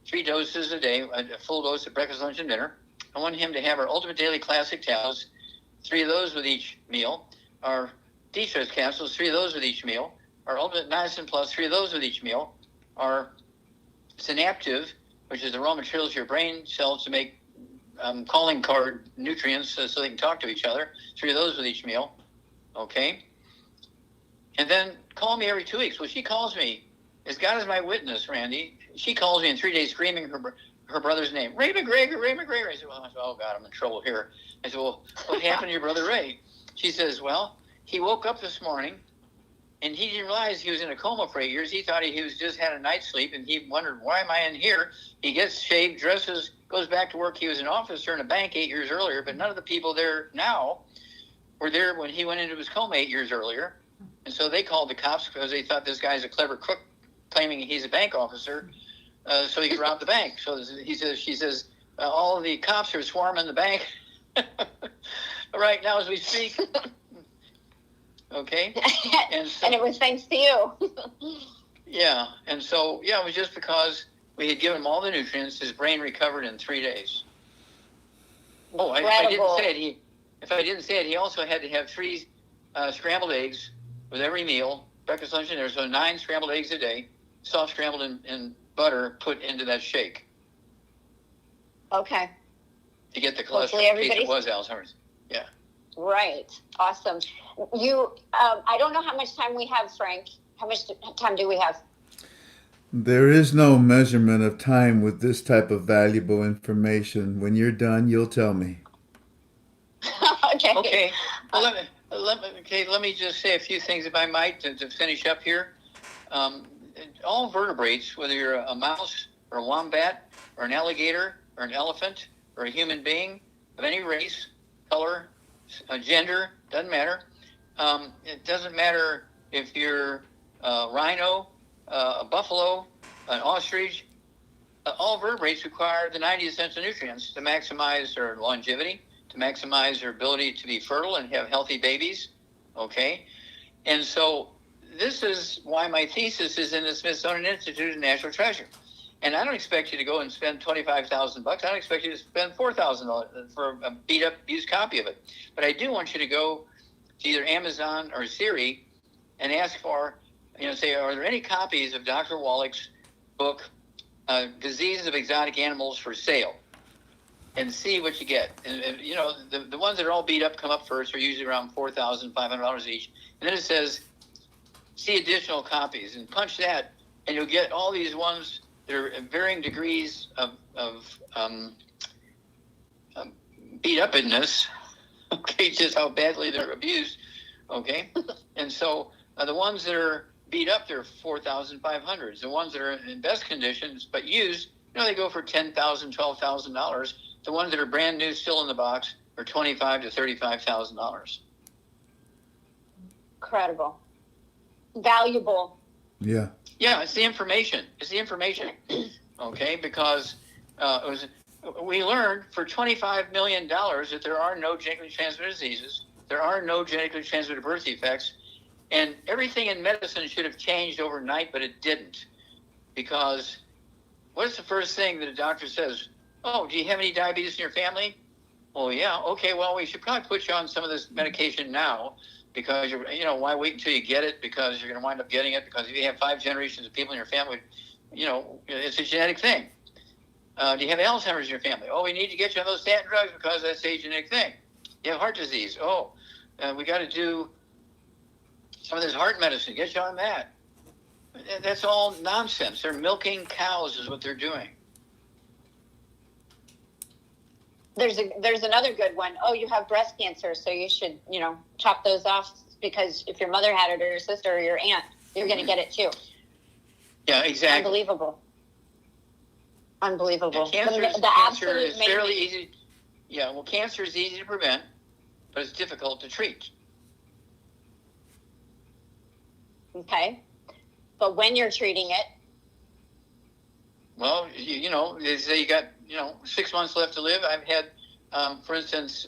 3 doses a day, a full dose at breakfast, lunch, and dinner. I want him to have our Ultimate Daily Classic Tablets, 3 of those with each meal. Our de-stress capsules, 3 of those with each meal. Our Ultimate Niacin Plus, 3 of those with each meal. Our Synaptive, which is the raw materials of your brain cells to make calling card nutrients so they can talk to each other. 3 of those with each meal. Okay? And then call me every 2 weeks. Well, she calls me, as God is my witness, Randy, she calls me in 3 days screaming her brother's name. Ray McGregor, Ray McGregor. I said, oh, God, I'm in trouble here. I said, well, what happened to your brother Ray? She says, well, he woke up this morning, and he didn't realize he was in a coma for 8 years. He thought he was just had a night's sleep, and he wondered, why am I in here? He gets shaved, dresses, goes back to work. He was an officer in a bank 8 years earlier, but none of the people there now were there when he went into his coma 8 years earlier. And so they called the cops because they thought this guy's a clever crook claiming he's a bank officer, so he could rob the bank. So she says, all of the cops are swarming the bank right now as we speak. Okay? And
it was thanks to you.
Yeah. And so, it was just because we had given him all the nutrients, his brain recovered in 3 days. Oh, if I didn't say it, he also had to have 3 scrambled eggs with every meal, breakfast, lunch, and dinner. So 9 scrambled eggs a day, soft scrambled in butter put into that shake.
Okay.
To get the cholesterol in case it was Alzheimer's. Yeah.
Right. Awesome. I don't know how much time we have, Frank. How much time do we have?
There is no measurement of time with this type of valuable information. When you're done, you'll tell me.
Okay.
Okay. Well, let me just say a few things, if I might, to finish up here. Um, all vertebrates, whether you're a mouse or a wombat or an alligator or an elephant or a human being of any race, color, gender, doesn't matter. It doesn't matter if you're a rhino, a buffalo, an ostrich. All vertebrates require the 90 essential nutrients to maximize their longevity, to maximize their ability to be fertile and have healthy babies. Okay. And so this is why my thesis is in the Smithsonian Institute of Natural Treasure. And I don't expect you to go and spend $25,000. I don't expect you to spend $4,000 for a beat up used copy of it. But I do want you to go to either Amazon or Siri and ask for, say, are there any copies of Dr. Wallach's book, Diseases of Exotic Animals for Sale? And see what you get. And the ones that are all beat up come up first, are usually around $4,500 each. And then it says, see additional copies, and punch that, and you'll get all these ones that are at varying degrees of beat upness. Okay, just how badly they're abused. Okay, and so the ones that are beat up, they're 4,500. The ones that are in best conditions but used, they go for $10,000, $12,000. The ones that are brand new, still in the box, are $25,000 to $35,000.
Incredible. Valuable.
Yeah.
Yeah, it's the information. Okay, because we learned for $25 million that there are no genetically transmitted diseases, there are no genetically transmitted birth defects, and everything in medicine should have changed overnight, but it didn't. Because what's the first thing that a doctor says? Oh, do you have any diabetes in your family? Oh, yeah. Okay, well, we should probably put you on some of this medication now, because why wait until you get it? Because you're going to wind up getting it. Because if you have 5 generations of people in your family, it's a genetic thing. Do you have Alzheimer's in your family? Oh, we need to get you on those statin drugs because that's a genetic thing. You have heart disease. Oh, we got to do some of this heart medicine. Get you on that. That's all nonsense. They're milking cows is what they're doing.
There's another good one. Oh, you have breast cancer, so you should, chop those off, because if your mother had it, or your sister, or your aunt, you're going to get it too.
Yeah, exactly.
Unbelievable.
Yeah, cancer is fairly easy. Yeah, well, cancer is easy to prevent, but it's difficult to treat.
Okay. But when you're treating it,
well, they say you got, 6 months left to live. I've had, for instance,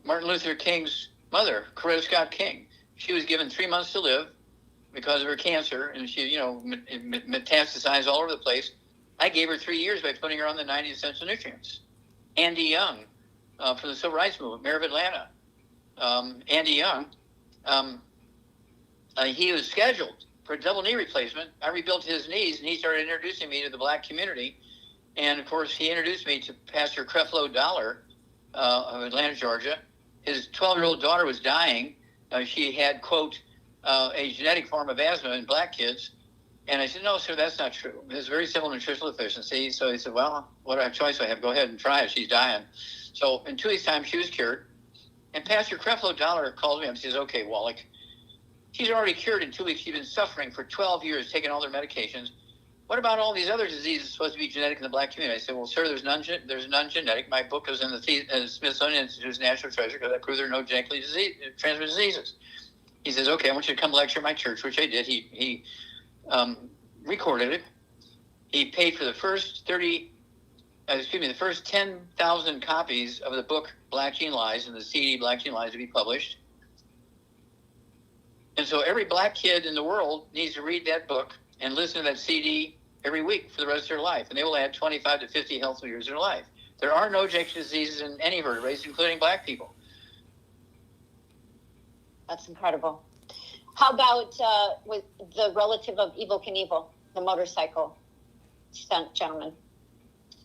Martin Luther King's mother, Coretta Scott King. She was given 3 months to live because of her cancer, and she, metastasized all over the place. I gave her 3 years by putting her on the 90 essential nutrients. Andy Young, from the Civil Rights Movement, Mayor of Atlanta. Andy Young, he was scheduled for a double knee replacement. I rebuilt his knees, and he started introducing me to the black community. And, of course, he introduced me to Pastor Creflo Dollar of Atlanta, Georgia. His 12-year-old daughter was dying. She had, quote, a genetic form of asthma in black kids. And I said, no, sir, that's not true. It's very simple nutritional deficiency. So he said, well, what choice do I have? Go ahead and try it. She's dying. So in 2 weeks' time, she was cured. And Pastor Creflo Dollar called me up and says, okay, Wallach, she's already cured in 2 weeks. She's been suffering for 12 years, taking all their medications. What about all these other diseases supposed to be genetic in the black community? I said, well, sir, there's none genetic. My book is in the Smithsonian Institute's Natural Treasure because I prove there are no genetically transmitted diseases. He says, okay, I want you to come lecture at my church, which I did. He recorded it. He paid for the first 10,000 copies of the book Black Gene Lies and the CD Black Gene Lies to be published. And so every black kid in the world needs to read that book and listen to that CD every week for the rest of their life. And they will add 25 to 50 healthy years of their life. There are no genetic diseases in any vertebrates, including black people.
That's incredible. How about with the relative of Evel Knievel, the motorcycle stunt gentleman?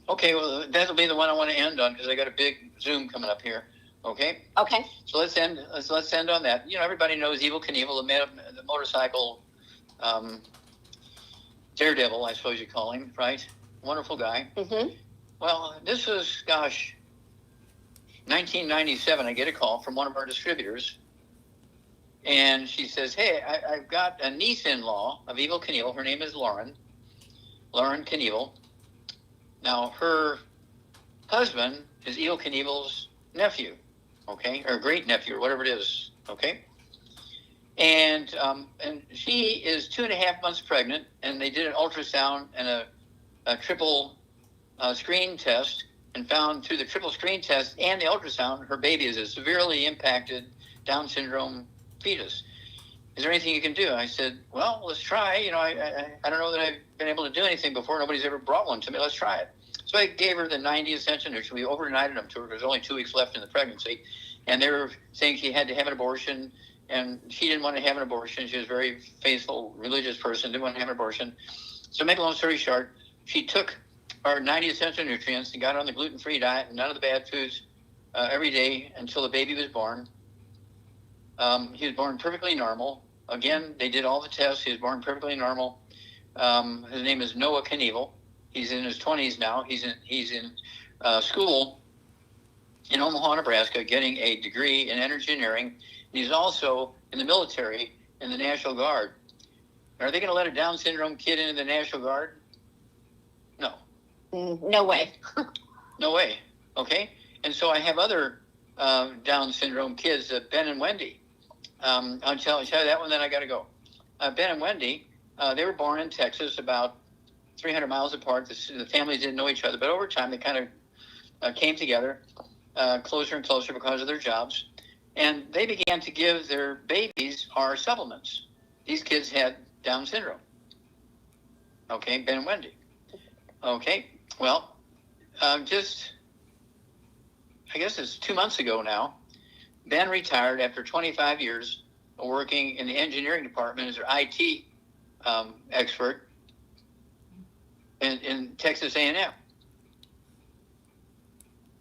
Okay, well, that'll be the one I want to end on because I got a big Zoom coming up here. Okay.
Okay.
So let's end on that. Everybody knows Evel Knievel, the motorcycle daredevil, I suppose you call him, right? Wonderful guy.
Mm-hmm.
Well, this was, 1997, I get a call from one of our distributors, and she says, "Hey, I've got a niece-in-law of Evel Knievel. Her name is Lauren Knievel. Now, her husband is Evel Knievel's nephew, okay, or great nephew, or whatever it is, okay. And she is 2.5 months pregnant, and they did an ultrasound and a triple screen test, and found through the triple screen test and the ultrasound, her baby is a severely impacted Down syndrome fetus. Is there anything you can do?" I said, "Well, let's try. I don't know that I've been able to do anything before. Nobody's ever brought one to me. Let's try it." So I gave her the 90 essential nutrients. We overnighted them to her. There's only 2 weeks left in the pregnancy. And they were saying she had to have an abortion, and she didn't want to have an abortion. She was a very faithful, religious person, didn't want to have an abortion. So make a long story short, she took our 90 essential nutrients and got on the gluten-free diet and none of the bad foods every day until the baby was born. He was born perfectly normal. Again, they did all the tests. He was born perfectly normal. His name is Noah Knievel. He's in his 20s now. He's in school in Omaha, Nebraska, getting a degree in engineering. He's also in the military in the National Guard. Are they going to let a Down syndrome kid into the National Guard? No.
No way.
No way. Okay. And so I have other Down syndrome kids, Ben and Wendy. I'll tell you that one, then I got to go. Ben and Wendy, they were born in Texas, about 300 miles apart. The families didn't know each other, but over time they kind of came together closer and closer because of their jobs. And they began to give their babies our supplements. These kids had Down syndrome. Okay, Ben and Wendy. Okay, well, I guess it's 2 months ago now, Ben retired after 25 years of working in the engineering department as an IT expert in Texas A&M.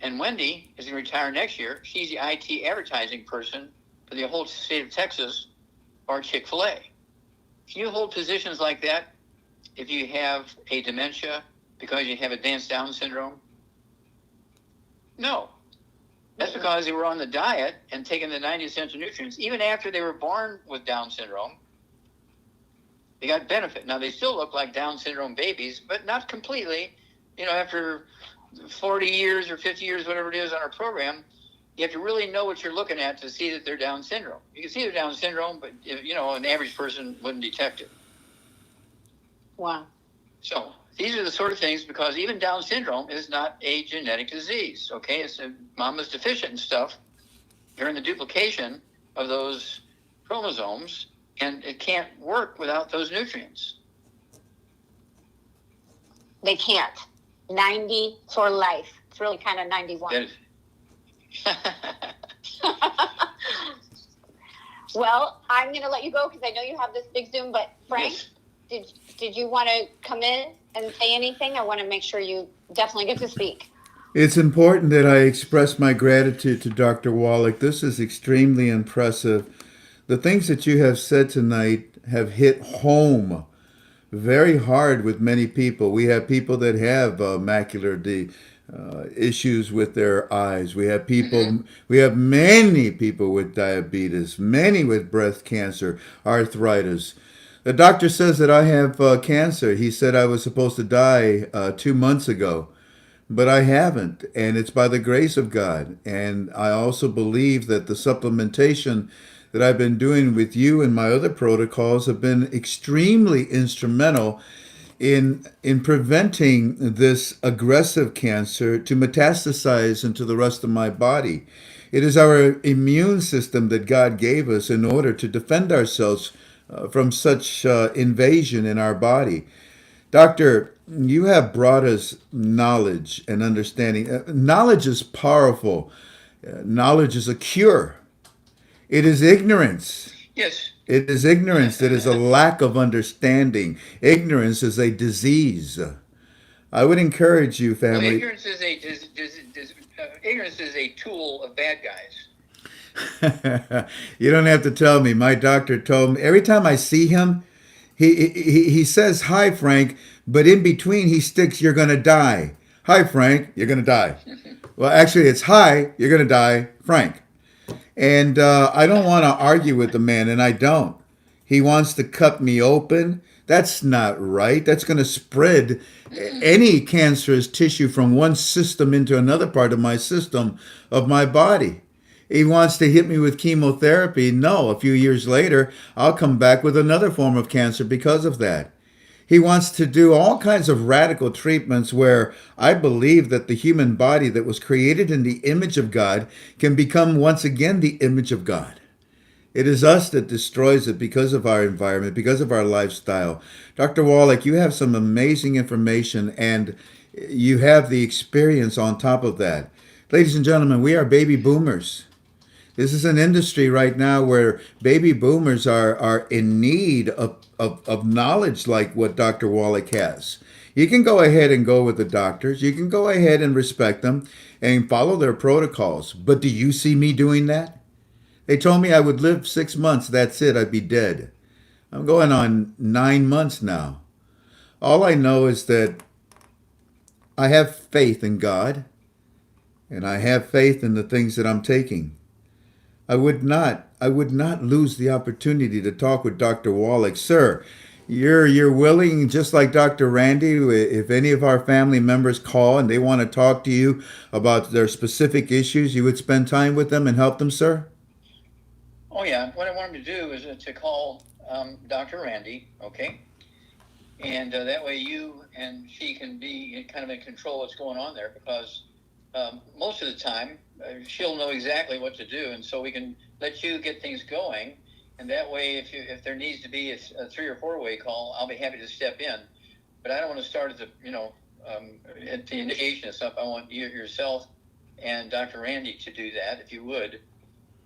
And Wendy is going to retire next year. She's the IT advertising person for the whole state of Texas, or Chick-fil-A. Can you hold positions like that if you have a dementia because you have advanced Down syndrome? No. That's because they were on the diet and taking the 90 essential nutrients. Even after they were born with Down syndrome, they got benefit. Now, they still look like Down syndrome babies, but not completely. After 40 years or 50 years, whatever it is on our program, you have to really know what you're looking at to see that they're Down syndrome. You can see they're Down syndrome, but, an average person wouldn't detect it.
Wow.
So these are the sort of things, because even Down syndrome is not a genetic disease, okay? It's mama's deficient in stuff during the duplication of those chromosomes, and it can't work without those nutrients.
They can't. 90 for life. It's really kind of 91. Well, I'm going to let you go because I know you have this big Zoom, but Frank, yes. Did you want to come in and say anything? I want to make sure you definitely get to speak.
It's important that I express my gratitude to Dr. Wallach. This is extremely impressive. The things that you have said tonight have hit home very hard with many people. We have people that have macular issues with their eyes. We have we have many people with diabetes, many with breast cancer, arthritis. The doctor says that I have cancer. He said I was supposed to die 2 months ago, but I haven't, and it's by the grace of God. And I also believe that the supplementation that I've been doing with you and my other protocols have been extremely instrumental in preventing this aggressive cancer to metastasize into the rest of my body. It is our immune system that God gave us in order to defend ourselves from such invasion in our body. Doctor, you have brought us knowledge and understanding. Knowledge is powerful. Knowledge is a cure. It is ignorance.
Yes.
It is ignorance that is a lack of understanding. Ignorance is a disease. I would encourage you, family.
Well, ignorance is a tool of bad guys.
You don't have to tell me. My doctor told me every time I see him, he says, "Hi, Frank," but in between he sticks, "You're going to die." Hi, Frank, you're going to die. Well, actually, it's hi, you're going to die, Frank. And I don't want to argue with the man, and I don't. He wants to cut me open. That's not right. That's going to spread any cancerous tissue from one system into another part of my system of my body. He wants to hit me with chemotherapy. No, a few years later, I'll come back with another form of cancer because of that. He wants to do all kinds of radical treatments where I believe that the human body that was created in the image of God can become once again the image of God. It is us that destroys it because of our environment, because of our lifestyle. Dr. Wallach, you have some amazing information and you have the experience on top of that. Ladies and gentlemen, we are baby boomers. This is an industry right now where baby boomers are in need of knowledge like what Dr. Wallach has. You can go ahead and go with the doctors. You can go ahead and respect them and follow their protocols. But do you see me doing that? They told me I would live 6 months. That's it. I'd be dead. I'm going on 9 months now. All I know is that I have faith in God and I have faith in the things that I'm taking. I would not lose the opportunity to talk with Dr. Wallach. Sir, you're willing, just like Dr. Randy, if any of our family members call and they want to talk to you about their specific issues, you would spend time with them and help them, sir?
Oh yeah, what I want him to do is to call Dr. Randy, okay? And that way you and she can be kind of in control of what's going on there, because most of the time she'll know exactly what to do, and so we can let you get things going. And that way, if there needs to be a 3 or 4 way call, I'll be happy to step in. But I don't want to start at at the initiation of stuff. I want you yourself and Dr. Randy to do that, if you would.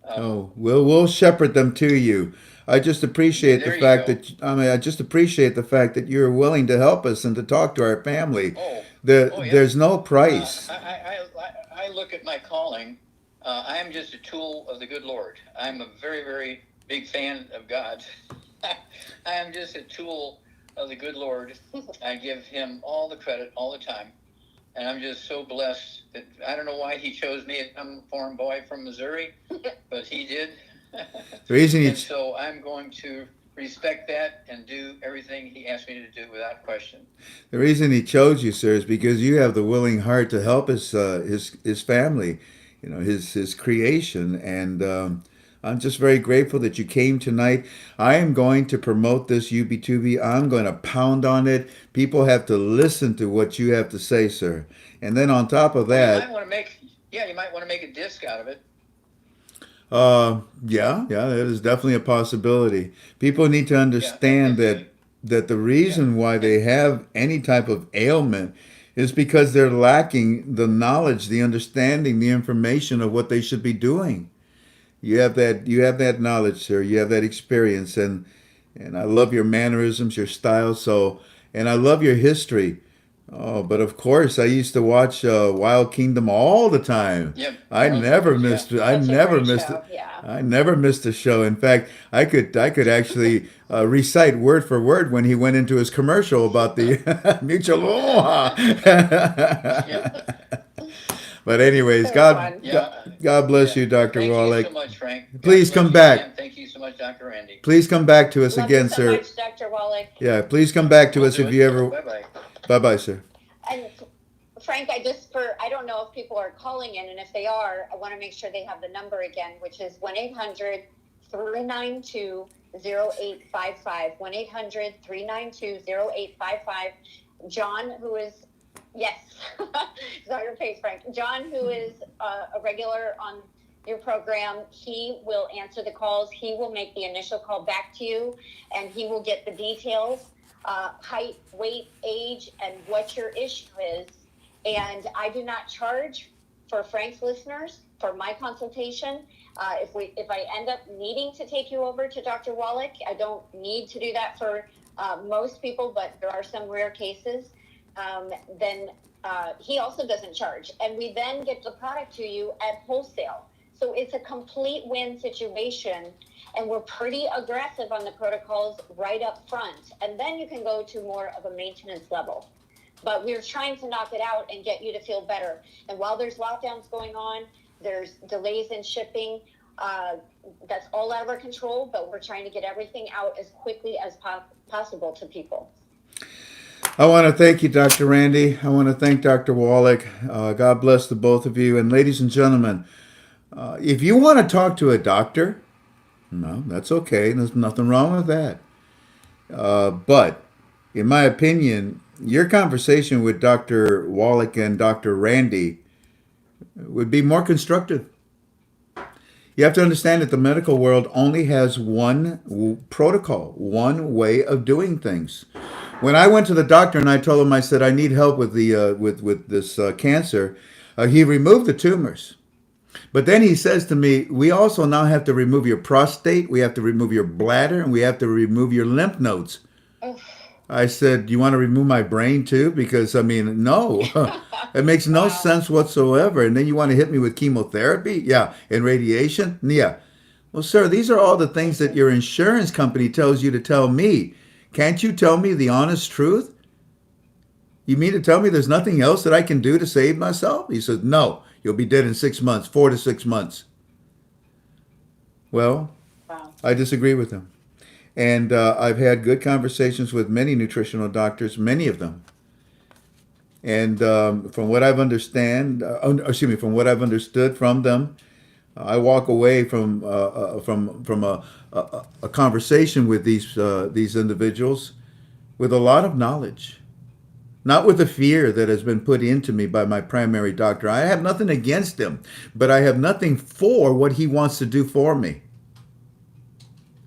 Oh, we'll shepherd them to you. I just appreciate the
There you
fact
go.
that I just appreciate the fact that you're willing to help us and to talk to our family.
Oh yeah.
There's no price.
I look at my calling. I am just a tool of the good Lord. I'm a very, very big fan of God. I am just a tool of the good Lord. I give him all the credit all the time. And I'm just so blessed that I don't know why he chose me. I'm a foreign boy from Missouri, but he did.
The reason
And so I'm going to respect that and do everything he asked me to do without question.
The reason he chose you, sir, is because you have the willing heart to help his family, his creation, and I'm just very grateful that you came tonight. I am going to promote this UB2B. I'm going to pound on it. People have to listen to what you have to say, sir. And then on top of
Well,
that,
you might want to make a disc out of it.
yeah, that is definitely a possibility. People need to
Yeah,
understand that the reason why
and
they have any type of ailment is because they're lacking the knowledge, the understanding, the information of what they should be doing. You have that knowledge, sir. You have that experience, and I love your mannerisms, your style. So, and I love your history. Oh, but of course, I used to watch Wild Kingdom all the time.
yep,
I never
yeah.
missed. I
Such a
never
great
missed it.
show. Yeah.
I never missed a show. In fact, I could actually recite word for word when he went into his commercial about the mutual aloha.
Yep.
But anyways,
So fun.
God bless
Yeah.
you, Dr.
Thank you so
Wallach.
much, Frank. God
Please
bless
come
you again.
back.
Thank you so much, Dr. Randy.
Please come back to us
Love you
again,
so
sir.
much, Dr. Wallach.
Yeah, please come back to
We'll
us
do
if
it.
you ever.
Bye bye.
Bye bye, sir.
And Frank, I don't know if people are calling in, and if they are, I want to make sure they have the number again, which is 1-800-392-0855. 1-800-392-0855. John, who is, yes, it's on your face, Frank. John, who is a regular on your program, he will answer the calls. He will make the initial call back to you, and he will get the details, height, weight, age, and what your issue is. And I do not charge for Frank's listeners for my consultation. If I end up needing to take you over to Dr. Wallach, I don't need to do that for most people, but there are some rare cases. Then he also doesn't charge, and we then get the product to you at wholesale. So it's a complete win situation, and we're pretty aggressive on the protocols right up front, and then you can go to more of a maintenance level. but we're trying to knock it out and get you to feel better. And while there's lockdowns going on, there's delays in shipping. That's all out of our control, but we're trying to get everything out as quickly as possible to people.
I want to thank you, Dr. Randy. I want to thank Dr. Wallach. God bless the both of you. And ladies and gentlemen, if you want to talk to a doctor, no, that's okay. There's nothing wrong with that. But in my opinion, your conversation with Dr. Wallach and Dr. Randy would be more constructive. You have to understand that the medical world only has one protocol, one way of doing things. When I went to the doctor and I told him, I said, I need help with the with this cancer, he removed the tumors. But then he says to me, we also now have to remove your prostate, we have to remove your bladder, and we have to remove your lymph nodes.
Oh.
I said, you want to remove my brain too? Because, I mean, no, it makes no sense whatsoever. And then you want to hit me with chemotherapy? Yeah. And radiation? Yeah. Well, sir, these are all the things that your insurance company tells you to tell me. Can't you tell me the honest truth? You mean to tell me there's nothing else that I can do to save myself? He says, no, you'll be dead in 6 months, 4 to 6 months. Well,
Wow.
I disagree with him. And I've had good conversations with many nutritional doctors, many of them. And from what I've from what I've understood from them, I walk away from a conversation with these individuals with a lot of knowledge, not with the fear that has been put into me by my primary doctor. I have nothing against him, but I have nothing for what he wants to do for me.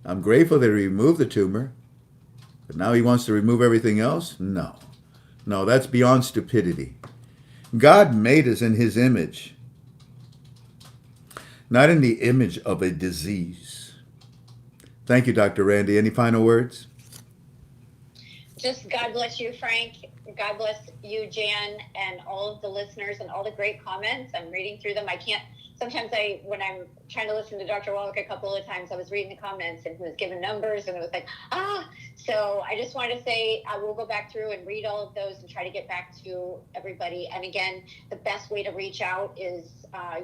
I'm grateful that he removed the tumor, but now he wants to remove everything else? No. No, that's beyond stupidity. God made us in his image, not in the image of a disease. Thank you, Dr. Randy. Any final words?
Just God bless you, Frank. God bless you, Jan, and all of the listeners and all the great comments. I'm reading through them. Sometimes when I'm trying to listen to Dr. Wallach a couple of times, I was reading the comments and he was giving numbers and it was like, So I just wanted to say I will go back through and read all of those and try to get back to everybody. And again, the best way to reach out is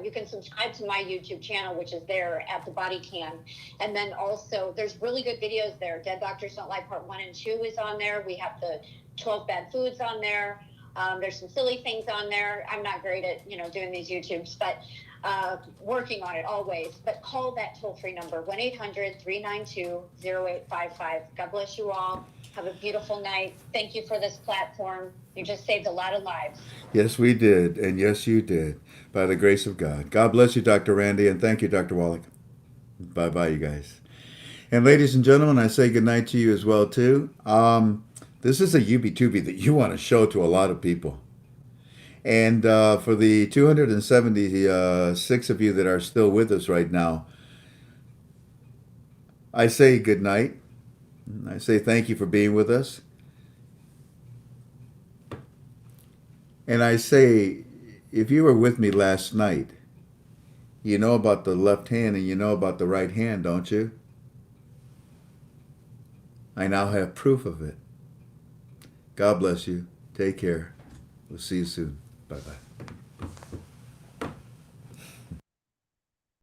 you can subscribe to my YouTube channel, which is there at the Body Can. And then also there's really good videos there. Dead Doctors Don't Lie Part 1 and 2 is on there. We have the 12 bad foods on there. There's some silly things on there. I'm not great at, doing these YouTubes, but working on it always. But call that toll-free number, 1-800-392-0855. God bless you all. Have a beautiful night. Thank you for this platform. You just saved a lot of lives.
Yes, we did. And yes, you did. By the grace of God. God bless you, Dr. Randy. And thank you, Dr. Wallach. Bye-bye, you guys. And ladies and gentlemen, I say goodnight to you as well, too. This is a UB2B that you want to show to a lot of people. And for the 276 of you that are still with us right now, I say good night. I say thank you for being with us. And I say, if you were with me last night, you know about the left hand and you know about the right hand, don't you? I now have proof of it. God bless you. Take care. We'll see you soon. Bye-bye.